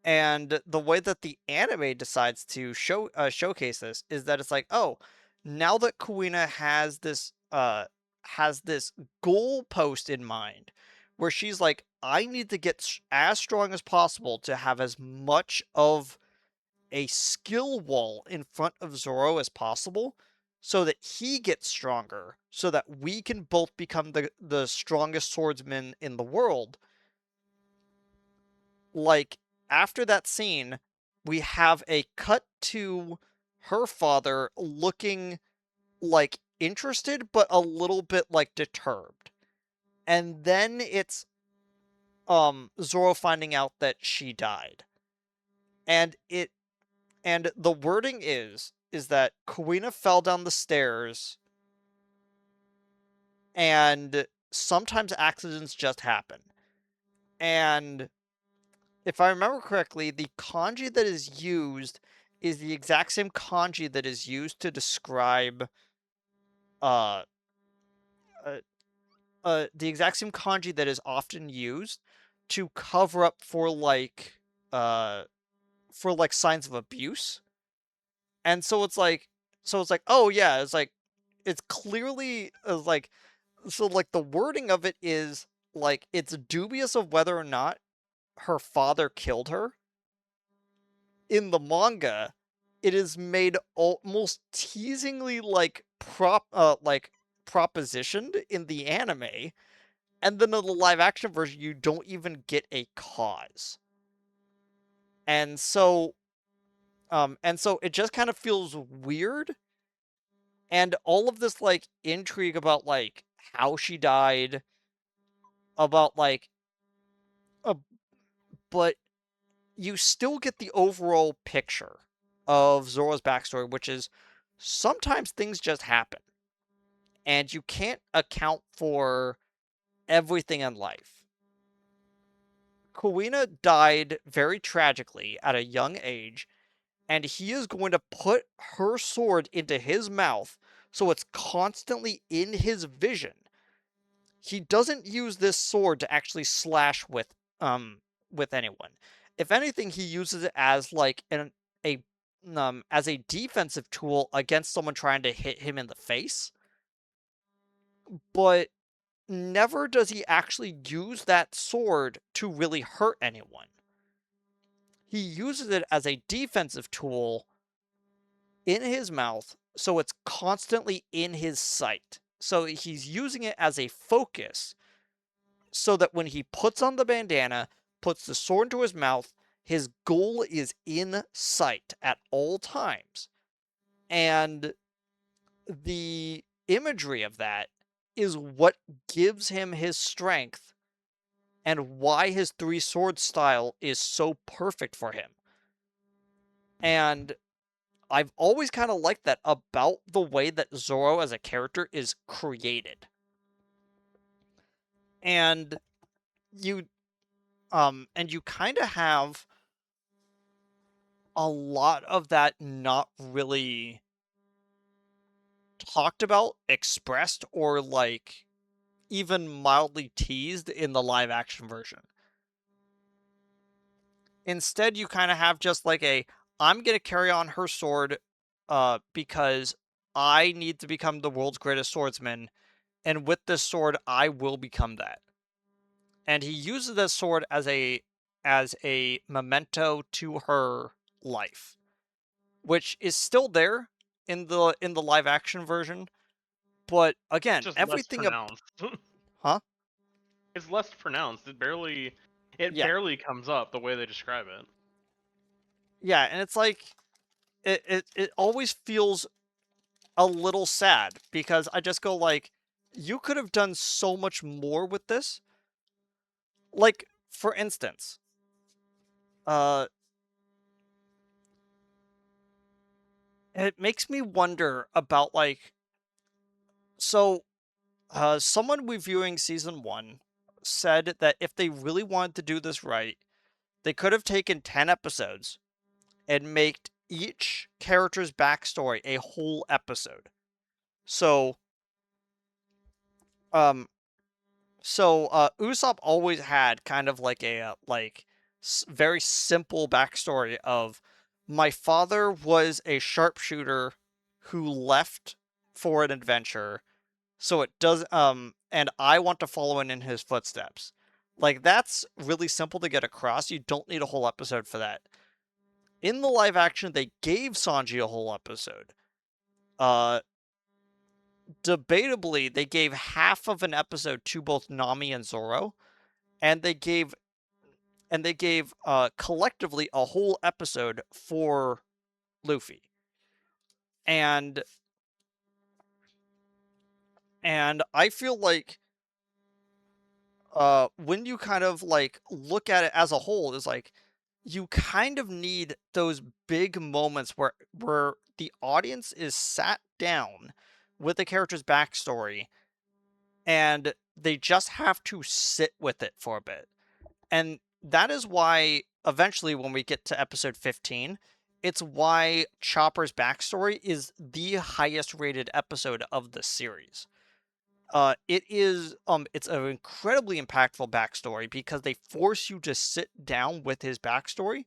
and the way that the anime decides to showcase this is that it's like, oh, now that Kuina has this goal post in mind where she's like, I need to get as strong as possible to have as much of a skill wall in front of Zoro as possible so that he gets stronger, so that we can both become the strongest swordsmen in the world. Like, after that scene, we have a cut to her father looking like interested, but a little bit like deterred. And then it's Zoro finding out that she died. And the wording is that Kuina fell down the stairs and sometimes accidents just happen. And if I remember correctly, the kanji that is used is the exact same kanji that is used to describe uh, uh the exact same kanji that is often used to cover up uh for like signs of abuse. And so it's like, oh yeah, it's like it's clearly like so like the wording of it is like it's dubious of whether or not her father killed her. In the manga, it is made almost teasingly like propositioned in the anime, and then in the live action version you don't even get a cause. And so it just kind of feels weird, and all of this like intrigue about like how she died, about like uh, but you still get the overall picture of Zoro's backstory, which is sometimes things just happen, and you can't account for everything in life. Kuina died very tragically at a young age, and he is going to put her sword into his mouth so it's constantly in his vision. He doesn't use this sword to actually slash with anyone. If anything, he uses it as like a as a defensive tool against someone trying to hit him in the face. But never does he actually use that sword to really hurt anyone. He uses it as a defensive tool in his mouth, so it's constantly in his sight. So he's using it as a focus so that when he puts on the bandana, puts the sword into his mouth, his goal is in sight at all times. And the imagery of that is what gives him his strength and why his three sword style is so perfect for him. And I've always kind of liked that about the way that Zoro as a character is created. And you you kind of have a lot of that not really talked about, expressed, or like even mildly teased in the live action version. Instead, you kind of have just like a I'm going to carry on her sword because I need to become the world's greatest swordsman, and with this sword I will become that. And he uses this sword as a memento to her life, which is still there in the live action version. But again, Just less everything up, pronounced. huh? It's less pronounced. It Yeah, barely comes up the way they describe it. yeah, and it's like it always feels a little sad because I just go like, you could have done so much more with this. Like for instance, uh, it makes me wonder about like so someone reviewing season one said that if they really wanted to do this right, they could have taken 10 episodes and made each character's backstory a whole episode. So, um, Usopp always had kind of like a very simple backstory of my father was a sharpshooter who left for an adventure, so it does and I want to follow in his footsteps. Like that's really simple to get across. You don't need a whole episode for that. In the live action, they gave Sanji a whole episode. Uh, Debatably, they gave half of an episode to both Nami and Zoro, and they gave collectively a whole episode for Luffy. And I feel like when you kind of like look at it as a whole, is like you kind of need those big moments where the audience is sat down with the character's backstory and they just have to sit with it for a bit. And that is why eventually when we get to episode 15, it's why Chopper's backstory is the highest rated episode of the series. It's an incredibly impactful backstory because they force you to sit down with his backstory,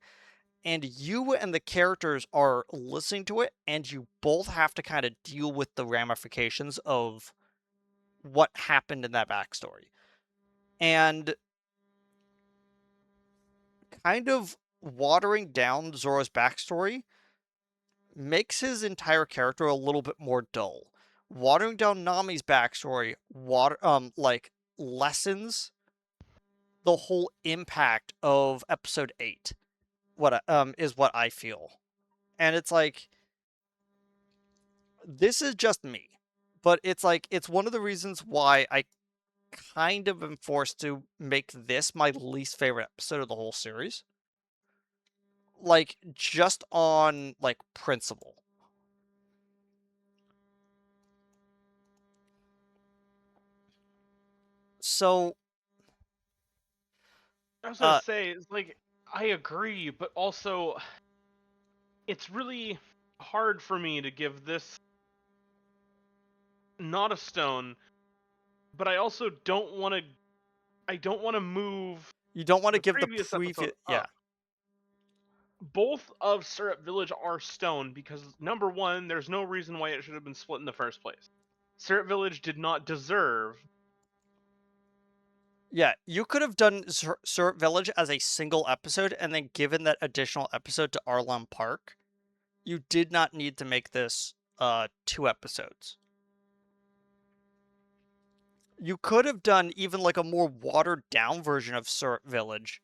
and you and the characters are listening to it, and you both have to kind of deal with the ramifications of what happened in that backstory. And kind of watering down Zoro's backstory makes his entire character a little bit more dull. Watering down Nami's backstory, lessens the whole impact of episode 8. Is what I feel. And it's like this is just me. But it's like it's one of the reasons why I kind of am forced to make this my least favorite episode of the whole series. Like just on like principle. So I was gonna uh say, it's like I agree, but also it's really hard for me to give this not a stone, but I also don't want to. I don't want to move you don't want to the give the previous previous episode up. Both of Syrup Village are stone because number one, there's no reason why it should have been split in the first place. Syrup Village did not deserve. Yeah, you could have done Syrup Village as a single episode and then given that additional episode to Arlong Park. You did not need to make this 2 episodes. You could have done even like a more watered down version of Syrup Village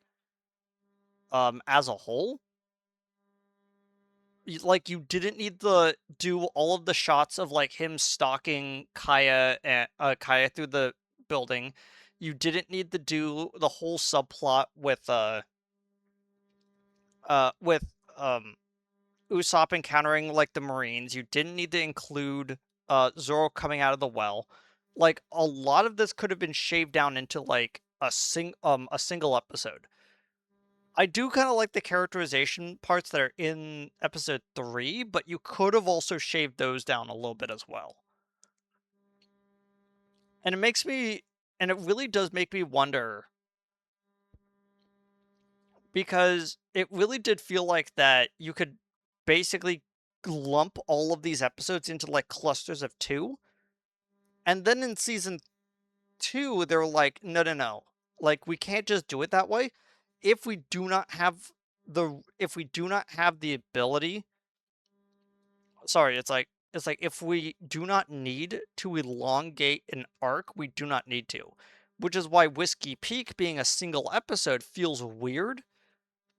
as a whole. Like you didn't need to do all of the shots of like him stalking Kaya through the building. You didn't need to do the whole subplot with um Usopp encountering like the Marines. You didn't need to include Zoro coming out of the well. Like a lot of this could have been shaved down into like a single episode. I do kind of like the characterization parts that are in episode 3, but you could have also shaved those down a little bit as well. And it really does make me wonder because it really did feel like that you could basically lump all of these episodes into like clusters of 2. And then in season 2, they're like, no, no, no. Like, we can't just do it that way. If we do not have if we do not have the ability, sorry, it's like if we do not need to elongate an arc, we do not need to. Which is why Whiskey Peak being a single episode feels weird,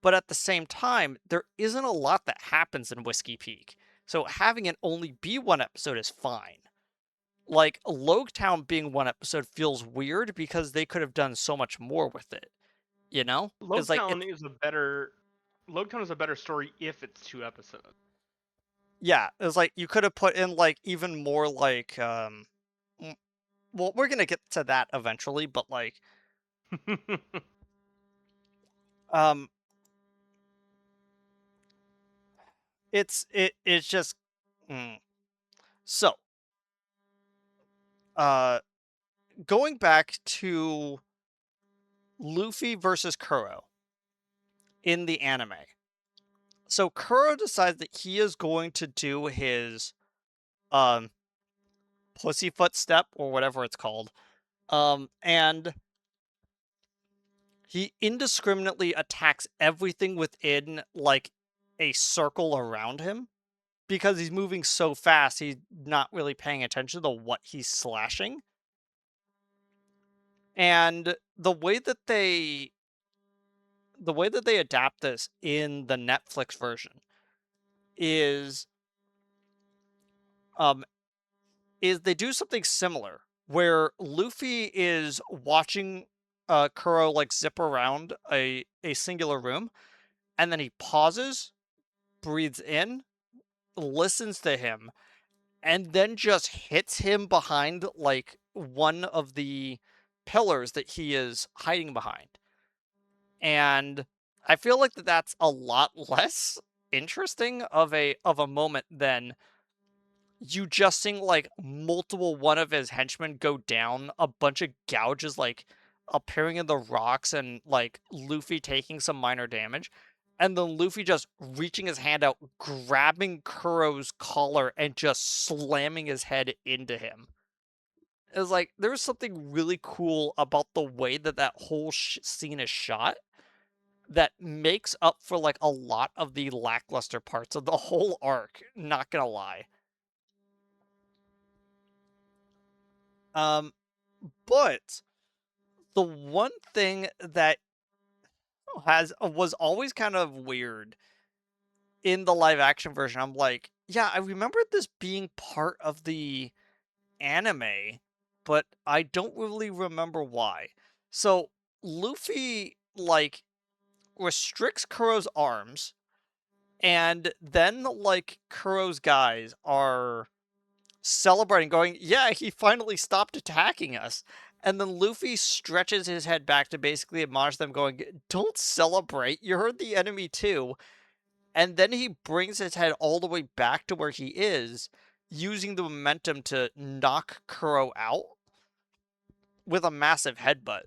but at the same time, there isn't a lot that happens in Whiskey Peak. So having it only be 1 episode is fine. Like Town being 1 episode feels weird because they could have done so much more with it. You know? It's like Logtown it's is a better. Logtown is a better story if it's 2 episodes. yeah, it's like you could have put in like even more like mm, well, we're gonna get to that eventually, but like um it's just mm. So uh going back to Luffy versus Kuro in the anime. So Kuro decides that he is going to do his um pussyfoot step or whatever it's called. And he indiscriminately attacks everything within like a circle around him because he's moving so fast, he's not really paying attention to what he's slashing. And the way that they adapt this in the Netflix version is um is they do something similar where Luffy is watching Kuro like zip around a singular room, and then he pauses, breathes in, listens to him, and then just hits him behind like one of the pillars that he is hiding behind. And I feel like that's a lot less interesting of a moment than you just seeing like multiple one of his henchmen go down, a bunch of gouges like appearing in the rocks, and like Luffy taking some minor damage. And then Luffy just reaching his hand out, grabbing Kuro's collar, and just slamming his head into him. It was like there was something really cool about the way that that whole scene is shot that makes up for like a lot of the lackluster parts of the whole arc. Not gonna lie. Um, but the one thing that has was always kind of weird in the live action version, I'm like, yeah, I remember this being part of the anime, but I don't really remember why. So Luffy like restricts Kuro's arms, and then like Kuro's guys are celebrating, going, "Yeah, he finally stopped attacking us." And then Luffy stretches his head back to basically admonish them, going, "Don't celebrate, you're the enemy too." And then he brings his head all the way back to where he is, using the momentum to knock Kuro out with a massive headbutt.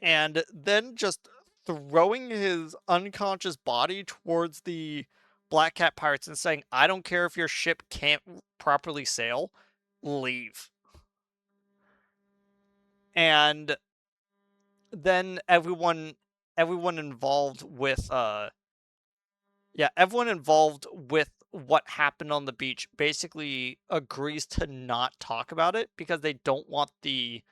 And then just throwing his unconscious body towards the Black Cat pirates and saying, "I don't care if your ship can't properly sail, leave." And then everyone involved with everyone involved with what happened on the beach basically agrees to not talk about it because they don't want the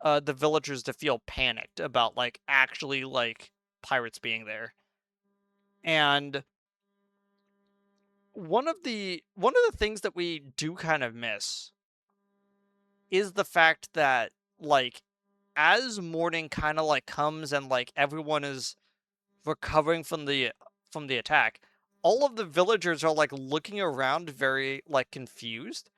villagers to feel panicked about like actually like pirates being there. And one of the things that we do kind of miss is the fact that like as morning kind of like comes and like everyone is recovering from the attack, all of the villagers are like looking around very like confused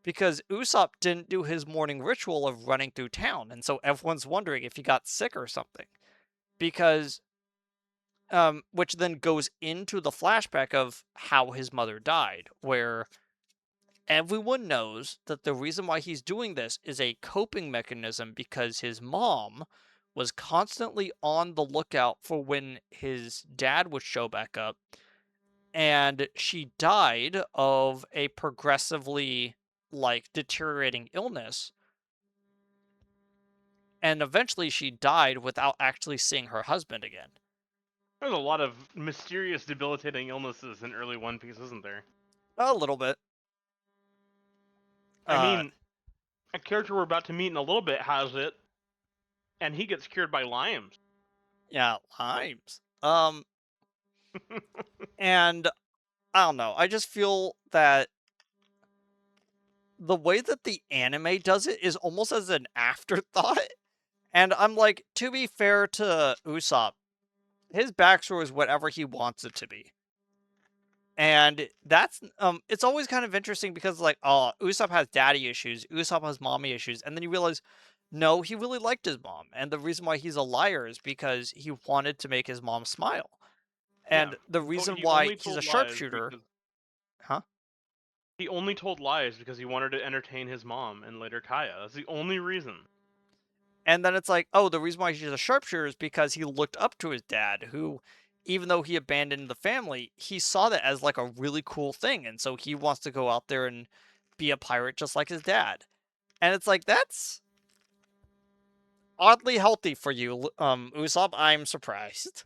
because Usopp didn't do his morning ritual of running through town, and so everyone's wondering if he got sick or something. Because which then goes into the flashback of how his mother died, where everyone knows that the reason why he's doing this is a coping mechanism because his mom was constantly on the lookout for when his dad would show back up, and she died of a progressively like deteriorating illness, and eventually she died without actually seeing her husband again. There's a lot of mysterious, debilitating illnesses in early One Piece, isn't there? A little bit. I uh mean, a character we're about to meet in a little bit has it, and he gets cured by limes. yeah, limes. And I don't know, I just feel that the way that the anime does it is almost as an afterthought. And I'm like, to be fair to Usopp, his backstory is whatever he wants it to be. And that's it's always kind of interesting because like, oh, Usopp has daddy issues, Usopp has mommy issues, and then you realize no, he really liked his mom. And the reason why he's a liar is because he wanted to make his mom smile. Yeah, And the reason he why only he's a told lies sharpshooter, because huh? he wanted to entertain his mom and later Kaya. That's the only reason. And then it's like, oh, the reason why he's a sharpshooter is because he looked up to his dad, who, even though he abandoned the family, he saw that as like a really cool thing. And so he wants to go out there and be a pirate just like his dad. And it's like, that's oddly healthy for you, Usopp. I'm surprised.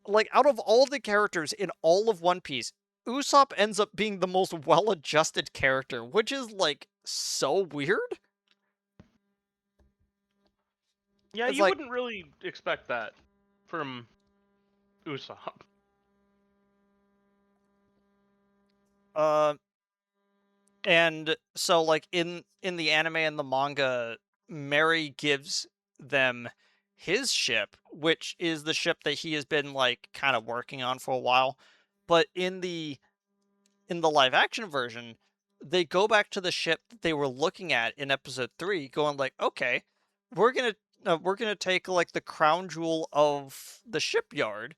Like, out of all the characters in all of One Piece, Usopp ends up being the most well adjusted character, which is like so weird. Yeah, It's you like, wouldn't really expect that from Usopp. uh, And so like in the anime and the manga, Mary gives them his ship, which is the ship that he has been like kind of working on for a while. But in the live action version, they go back to the ship that they were looking at in episode 3 going like, "Okay, we're going to we're going to take like the crown jewel of the shipyard,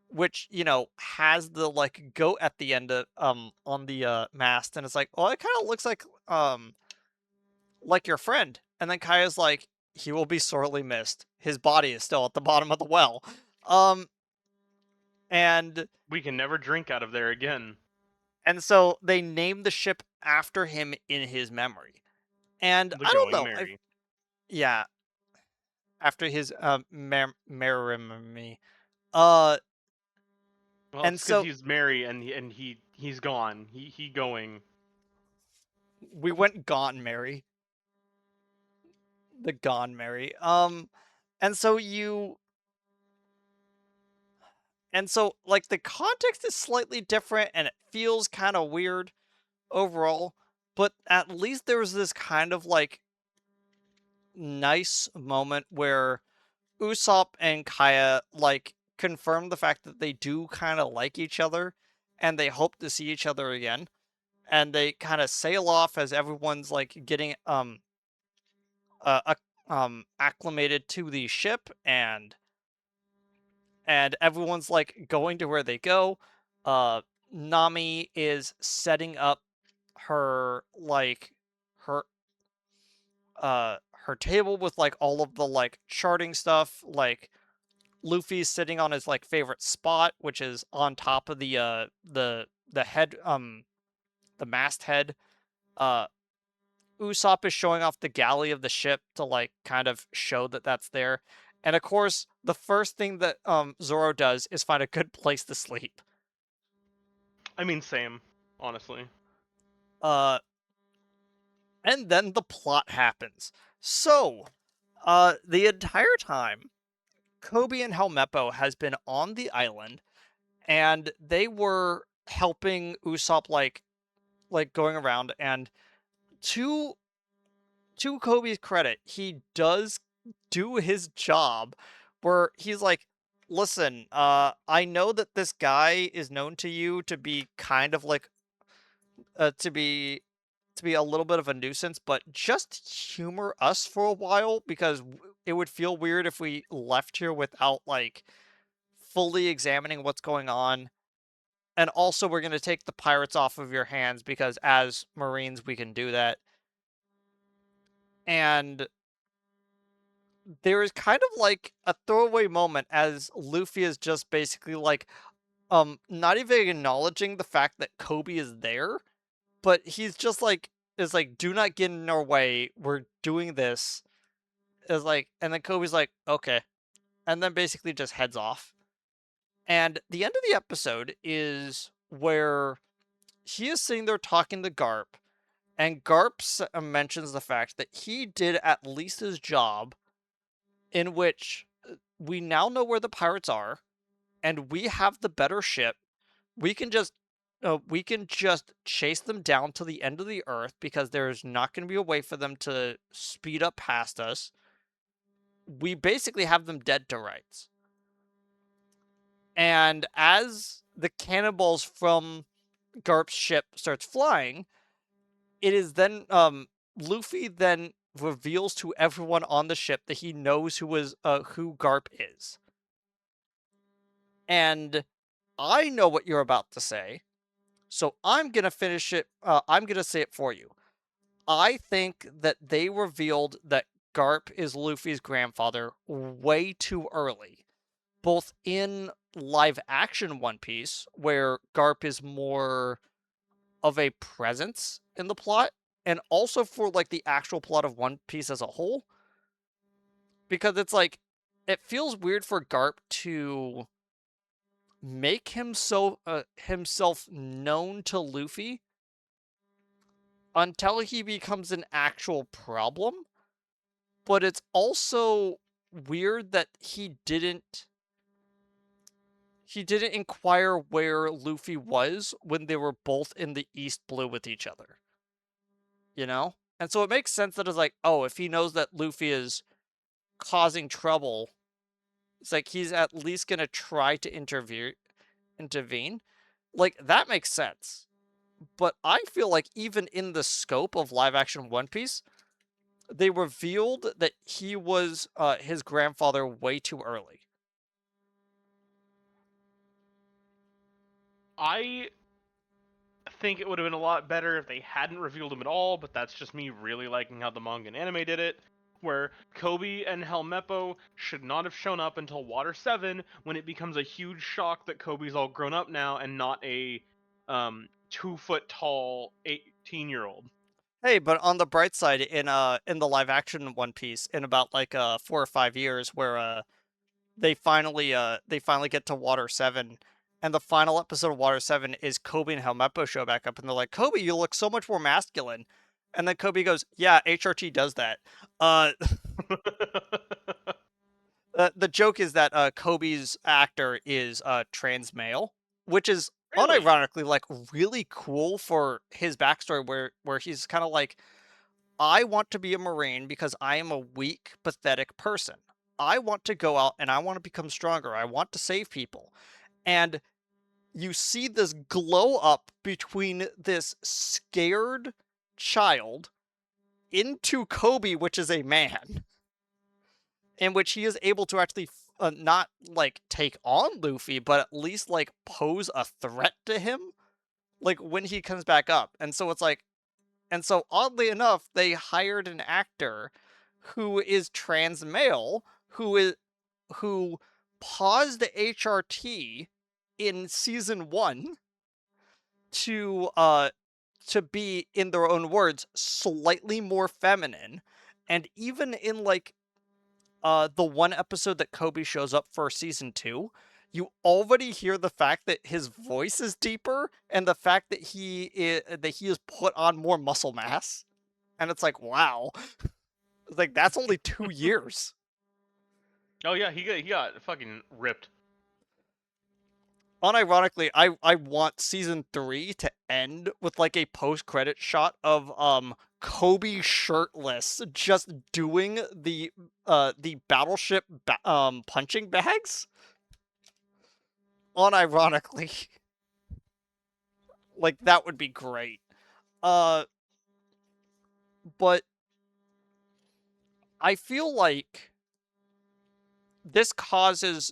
which, you know, has the like goat at the end of on the mast." And it's like, "Well, it kind of looks like your friend." And then Kaya's like, "He will be sorely missed. His body is still at the bottom of the well." Um and We can never drink out of there again. and so they named the ship after him in his memory. And The I don't Going know, Merry. yeah, after his memory. Uh Well, and it's because so he's merry and he's gone. He going. we went gone Mary, the gone Mary. And so you and so like the context is slightly different and it feels kind of weird overall, but at least there was this kind of like nice moment where Usopp and Kaya like confirm the fact that they do kind of like each other and they hope to see each other again. And they kind of sail off as everyone's like getting acclimated to the ship, and everyone's like going to where they go. Nami is setting up her like her her table with like all of the like charting stuff. Like Luffy's sitting on his like favorite spot, which is on top of the head the masthead. uh Usopp is showing off the galley of the ship to like kind of show that that's there. And of course, the first thing that Zoro does is find a good place to sleep. I mean, same. Honestly. Uh and then the plot happens. So, the entire time Kobe and Helmeppo has been on the island and they were helping Usopp like going around, and to Kobe's credit, he does do his job where he's like, "Listen, I know that this guy is known to you to be kind of like uh to be to be a little bit of a nuisance, but just humor us for a while because it would feel weird if we left here without like fully examining what's going on. And also we're going to take the pirates off of your hands because as Marines we can do that." And there is kind of like a throwaway moment as Luffy is just basically like not even acknowledging the fact that Kobe is there, but he's just like is like, "Do not get in our way. We're doing this." Is like, and then Kobe's like, "Okay." And then basically just heads off. And the end of the episode is where he is sitting there talking to Garp, and Garp mentions the fact that he did at least his job, in which we now know where the pirates are and we have the better ship. We can just chase them down to the end of the earth because there's not going to be a way for them to speed up past us. We basically have them dead to rights. And as the cannonballs from Garp's ship starts flying, it is then Luffy then reveals to everyone on the ship that he knows who Garp is. And I know what you're about to say, so I'm gonna finish it. I'm gonna say it for you. I think that they revealed that Garp is Luffy's grandfather way too early, both in live action One Piece, where Garp is more of a presence in the plot, and also for like the actual plot of One Piece as a whole, because it's like it feels weird for Garp to make himself known to Luffy until he becomes an actual problem. But it's also weird that he didn't inquire where Luffy was when they were both in the East Blue with each other. you know? And so it makes sense that it's like, oh, if he knows that Luffy is causing trouble, it's like he's at least gonna try to intervene. Like, that makes sense. But I feel like even in the scope of live action One Piece, they revealed that he was his grandfather way too early. I think it would have been a lot better if they hadn't revealed him at all, but that's just me really liking how the manga and anime did it, where Kobe and Helmeppo should not have shown up until Water 7, when it becomes a huge shock that Kobe's all grown up now and not a 2 foot tall 18-year-old. Hey, but on the bright side, in the live action One Piece, in about like 4 or 5 years, where they finally get to Water 7, and the final episode of Water 7 is Kobe and Helmeppo show back up, and they're like, Kobe, you look so much more masculine. And then Kobe goes, yeah, HRT does that. Uh, the joke is that Kobe's actor is trans male, which is Really? unironically like really cool for his backstory, where he's kind of like, I want to be a Marine because I am a weak, pathetic person. I want to go out and I want to become stronger. I want to save people. And you see this glow up between this scared child into Kobe, which is a man, in which he is able to actually not like take on Luffy, but at least like pose a threat to him, like when he comes back up. And so it's like, and so oddly enough, they hired an actor who is trans male, who paused the HRT in season 1 to to be, in their own words, slightly more feminine. And even in like the one episode that Kobe shows up for season 2, you already hear the fact that his voice is deeper and the fact that he is put on more muscle mass. And it's like, wow. It's like, that's only 2 years. Oh yeah, he got fucking ripped. Unironically, I want season 3 to end with like a post-credit shot of Kobe shirtless just doing the battleship punching bags. Unironically. Like, that would be great. Uh but I feel like this causes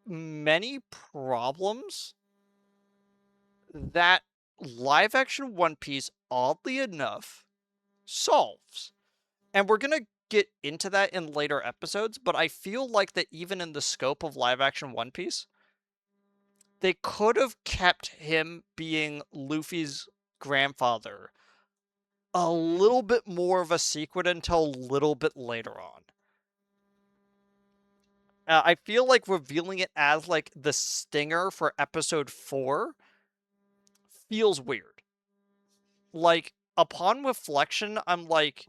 many problems that live action One Piece, oddly enough, solves. And we're going to get into that in later episodes, but I feel like that even in the scope of live action One Piece, they could have kept him being Luffy's grandfather a little bit more of a secret until a little bit later on. I feel like revealing it as like the stinger for episode 4 feels weird. Like, upon reflection, I'm like,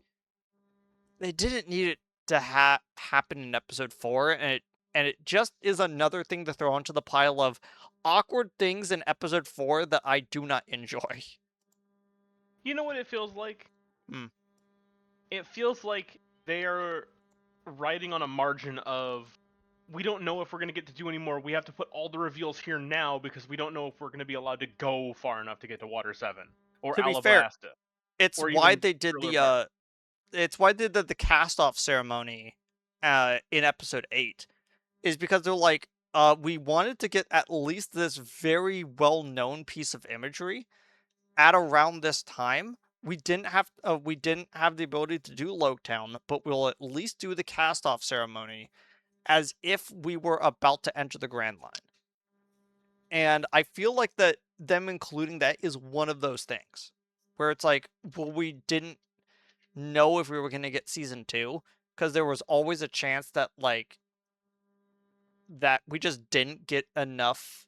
they didn't need it to happen in episode 4, and it just is another thing to throw onto the pile of awkward things in episode 4 that I do not enjoy. You know what it feels like? Hmm. It feels like they are riding on a margin of, we don't know if we're going to get to do anymore. We have to put all the reveals here now because we don't know if we're going to be allowed to go far enough to get to Water 7 or To be fair, Alabasta it's or why even they did further apart. the cast off ceremony in episode 8, is because they're like, we wanted to get at least this very well known piece of imagery at around this time. We didn't have the ability to do Loketown, but we'll at least do the cast off ceremony as if we were about to enter the Grand Line. And I feel like that them including that is one of those things where it's like, well, we didn't know if we were going to get season 2 because there was always a chance that like that we just didn't get enough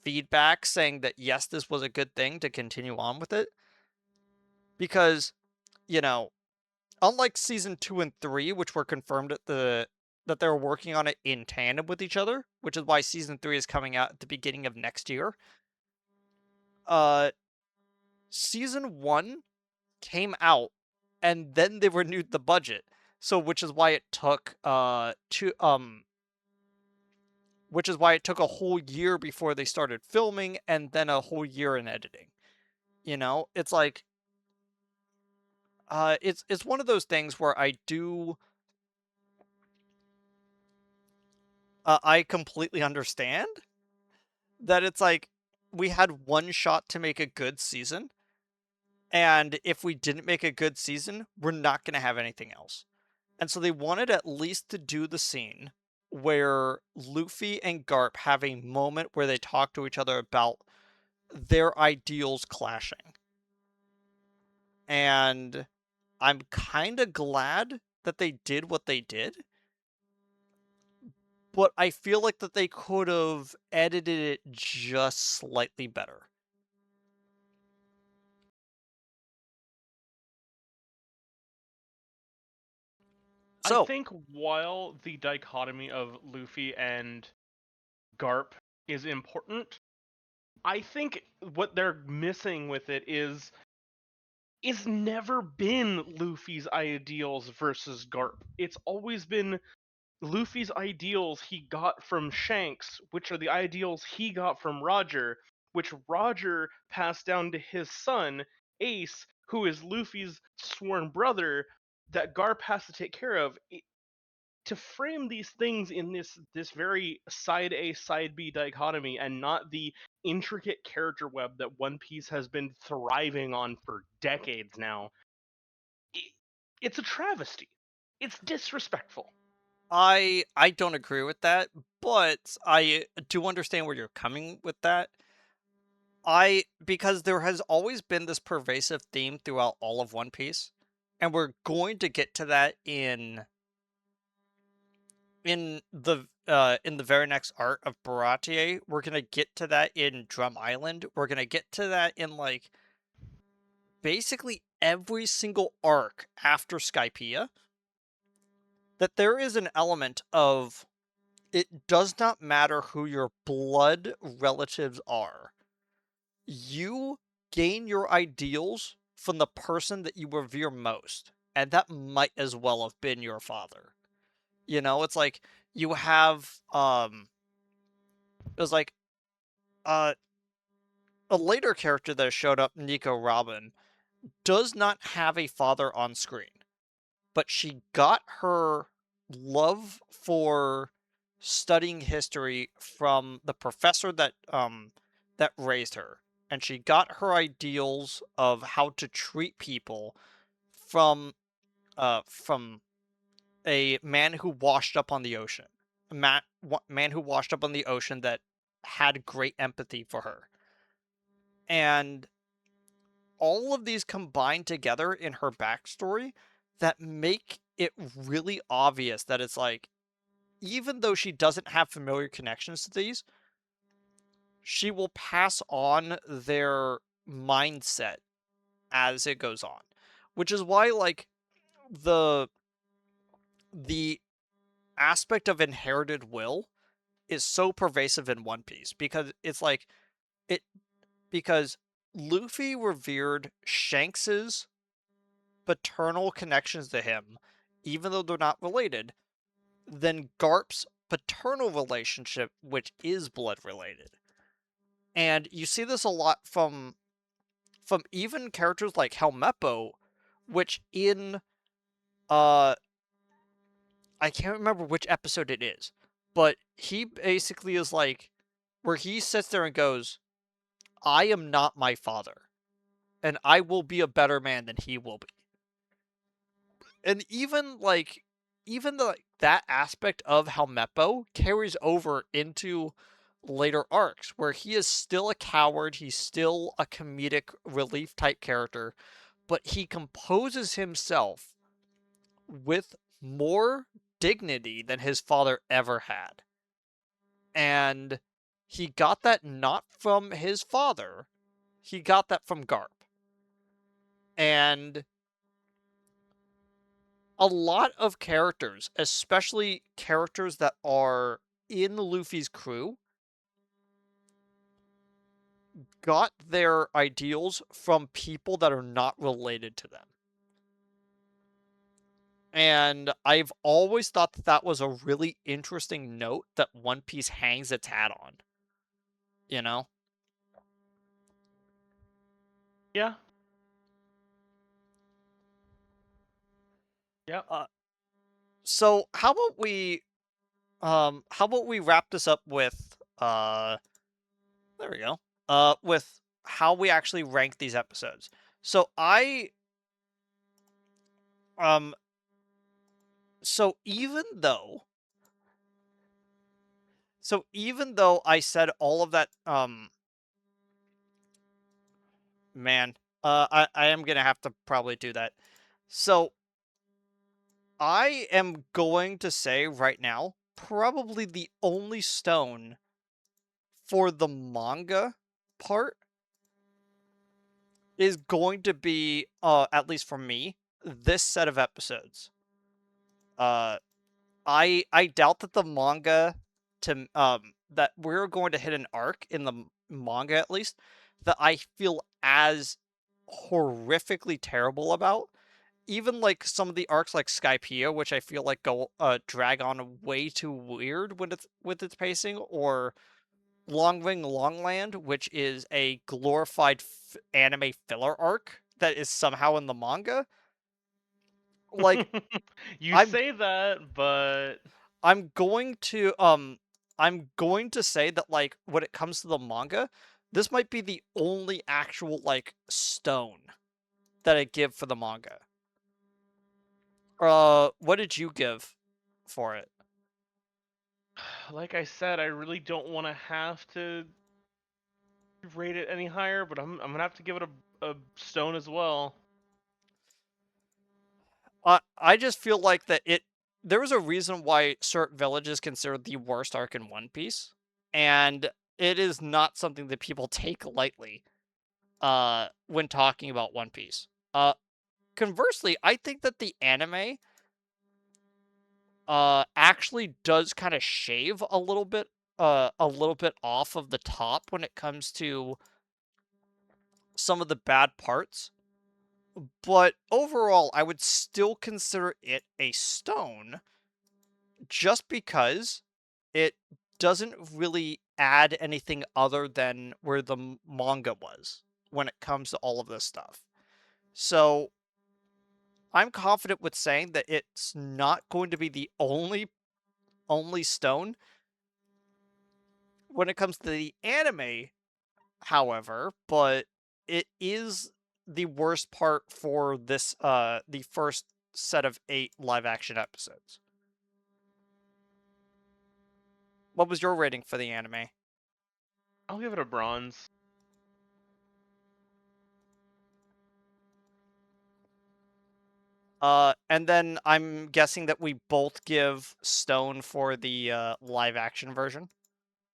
feedback saying that yes, this was a good thing to continue on with it. Because, you know, unlike season 2 and 3, which were confirmed that they were working on it in tandem with each other, which is why season 3 is coming out at the beginning of next year. Uh season 1 came out, and then they renewed the budget. So which is why it took a whole year before they started filming and then a whole year in editing. It's like it's one of those things where I completely understand that it's like we had one shot to make a good season, and if we didn't make a good season, we're not going to have anything else. And so they wanted at least to do the scene where Luffy and Garp have a moment where they talk to each other about their ideals clashing. And I'm kind of glad that they did what they did, but I feel like that they could have edited it just slightly better. I So, think while the dichotomy of Luffy and Garp is important, I think what they're missing with it is it's never been Luffy's ideals versus Garp. It's always been Luffy's ideals he got from Shanks, which are the ideals he got from Roger, which Roger passed down to his son, Ace, who is Luffy's sworn brother, that Garp has to take care of. To frame these things in this very side A side B dichotomy and not the intricate character web that One Piece has been thriving on for decades now, it, it's a travesty. It's disrespectful. I don't agree with that, but I do understand where you're coming with that. Because there has always been this pervasive theme throughout all of One Piece, and we're going to get to that in the very next art of Baratier. We're gonna get to that in Drum Island. We're gonna get to that in like basically every single arc after Skypiea. That there is an element of it does not matter who your blood relatives are. You gain your ideals from the person that you revere most, and that might as well have been your father. It's like you have it was like uh a later character that showed up, Nico Robin, does not have a father on screen, but she got her love for studying history from the professor that raised her, and she got her ideals of how to treat people from a man who washed up on the ocean, man who washed up on the ocean that had great empathy for her, and all of these combined together in her backstory that make it really obvious that it's like, even though she doesn't have familiar connections to these, she will pass on their mindset as it goes on. Which is why, like, the the aspect of inherited will is so pervasive in One Piece, because it's like it because Luffy revered Shanks's paternal connections to him, even though they're not related, than Garp's paternal relationship, which is blood related. And you see this a lot from even characters like Helmeppo, which in uh I can't remember which episode it is, but he basically is like where he sits there and goes, I am not my father, and I will be a better man than he will be. And even that aspect of Helmeppo carries over into later arcs where he is still a coward, he's still a comedic relief type character, but he composes himself with more dignity than his father ever had. And he got that not from his father, he got that from Garp. And a lot of characters, especially characters that are in Luffy's crew, got their ideals from people that are not related to them. And I've always thought that that was a really interesting note that One Piece hangs its hat on, you know? Yeah. Yep. Uh, so how about we wrap this up with there we go. With how we actually rank these episodes. So I um so even though I said all of that man, I am gonna have to probably do that. So I am going to say right now, probably the only stone for the manga part is going to be, at least for me, this set of episodes. Uh, I doubt that the manga that we're going to hit an arc in the manga at least that I feel as horrifically terrible about. Even like some of the arcs like Skypiea, which I feel like go drag on way too weird with its pacing, or Long Ring Longland, which is a glorified anime filler arc that is somehow in the manga. Like You I'm say that, but I'm going to I'm going to say that like when it comes to the manga, this might be the only actual like stone that I give for the manga. What did you give for it? like I said, I really don't want to have to rate it any higher, but I'm gonna have to give it a stone as well. I just feel like that there was a reason why Cert Village is considered the worst arc in One Piece, and it is not something that people take lightly when talking about One Piece. Conversely, I think that the anime actually does kind of shave a little bit off of the top when it comes to some of the bad parts. But overall, I would still consider it a stone just because it doesn't really add anything other than where the manga was when it comes to all of this stuff. So I'm confident with saying that it's not going to be the only stone when it comes to the anime, however, but it is the worst part for this the first set of 8 live action episodes. What was your rating for the anime? I'll give it a bronze. And then I'm guessing that we both give stone for the live action version.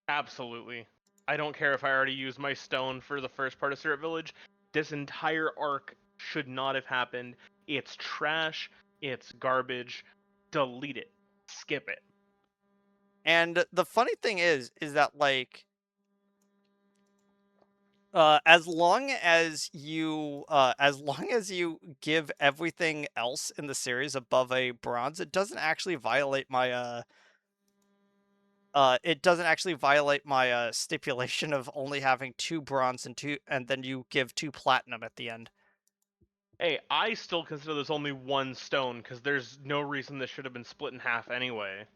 Absolutely. I don't care if I already used my stone for the first part of Syrup Village. This entire arc should not have happened. It's trash. It's garbage. Delete it. Skip it. And the funny thing is that like as long as you give everything else in the series above a bronze, it doesn't actually violate my stipulation of only having 2 bronze and 2 and then you give 2 platinum at the end. Hey, I still consider there's only one stone because there's no reason this should have been split in half anyway.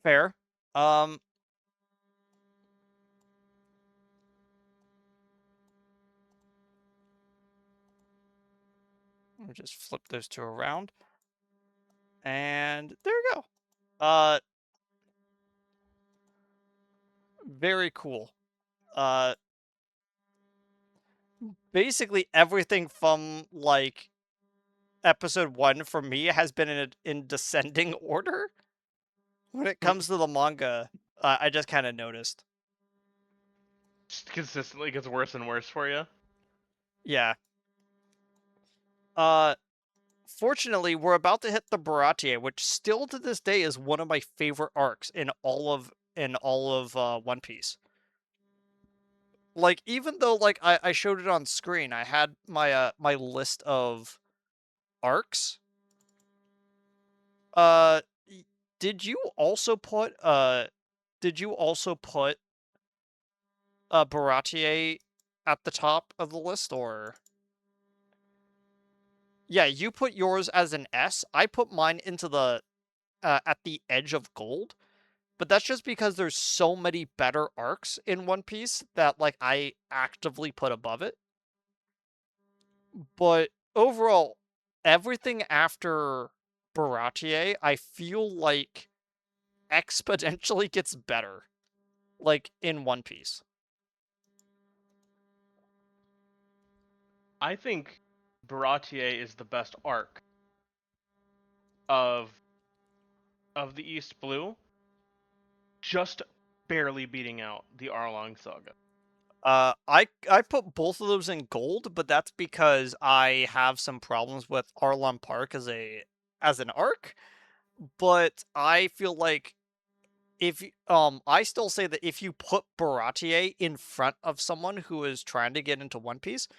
Fair. Um Let me just flip those two around. And there you go. Uh Very cool. Uh Basically everything from like episode 1 for me has been in descending order when it comes to the manga. I just kind of noticed. Just consistently gets worse and worse for you. Yeah. Uh Fortunately, we're about to hit the Baratie, which still to this day is one of my favorite arcs in all of One Piece. Like, even though, like, I showed it on screen, I had my, my list of arcs. Uh, y did you also put, Baratier at the top of the list, or? Yeah, you put yours as an S. I put mine into the, at the edge of gold. But that's just because there's so many better arcs in One Piece that, like, I actively put above it. But overall, everything after Baratier, I feel like exponentially gets better, like, in One Piece. I think Baratier is the best arc of the East Blue, just barely beating out the Arlong saga. I put both of those in gold, but that's because I have some problems with Arlon Park as an arc. But I feel like I still say that if you put Baratier in front of someone who is trying to get into One Piece,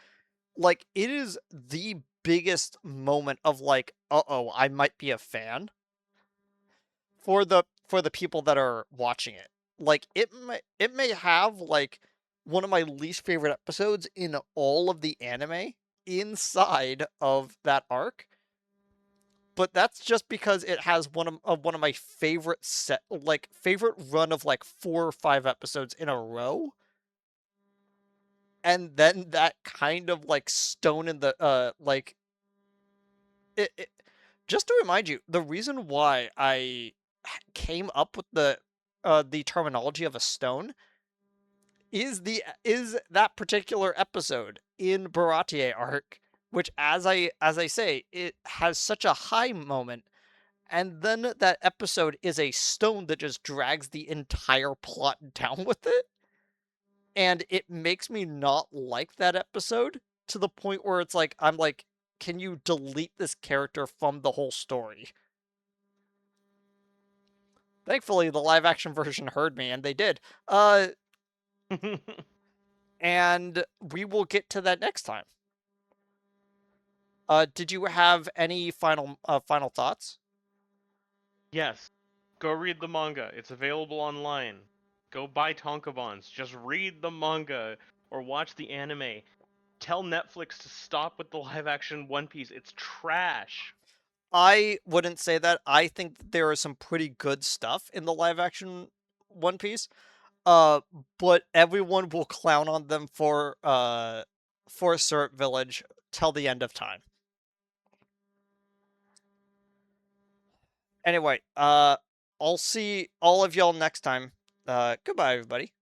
like, it is the biggest moment of, like, uh-oh, I might be a fan for the people that are watching it. Like, it may have, like, one of my least favorite episodes in all of the anime inside of that arc, but that's just because it has one of my favorite run of, like, 4 or 5 episodes in a row, and then that kind of, like, stone in the, like, it just to remind you, the reason why I came up with the terminology of a stone is that particular episode in Baratier arc, which, as I say, it has such a high moment, and then that episode is a stone that just drags the entire plot down with it, and it makes me not like that episode to the point where it's like, I'm like, can you delete this character from the whole story? Thankfully, the live action version heard me, and they did. And we will get to that next time. Did you have any final thoughts? Yes, go read the manga. It's available online. Go buy tankobons. Just read the manga or watch the anime. Tell Netflix to stop with the live action One Piece. It's trash. I wouldn't say that. I think that there is some pretty good stuff in the live action One Piece. Uh, but everyone will clown on them for Syrup Village till the end of time. Anyway, I'll see all of y'all next time. Goodbye, everybody.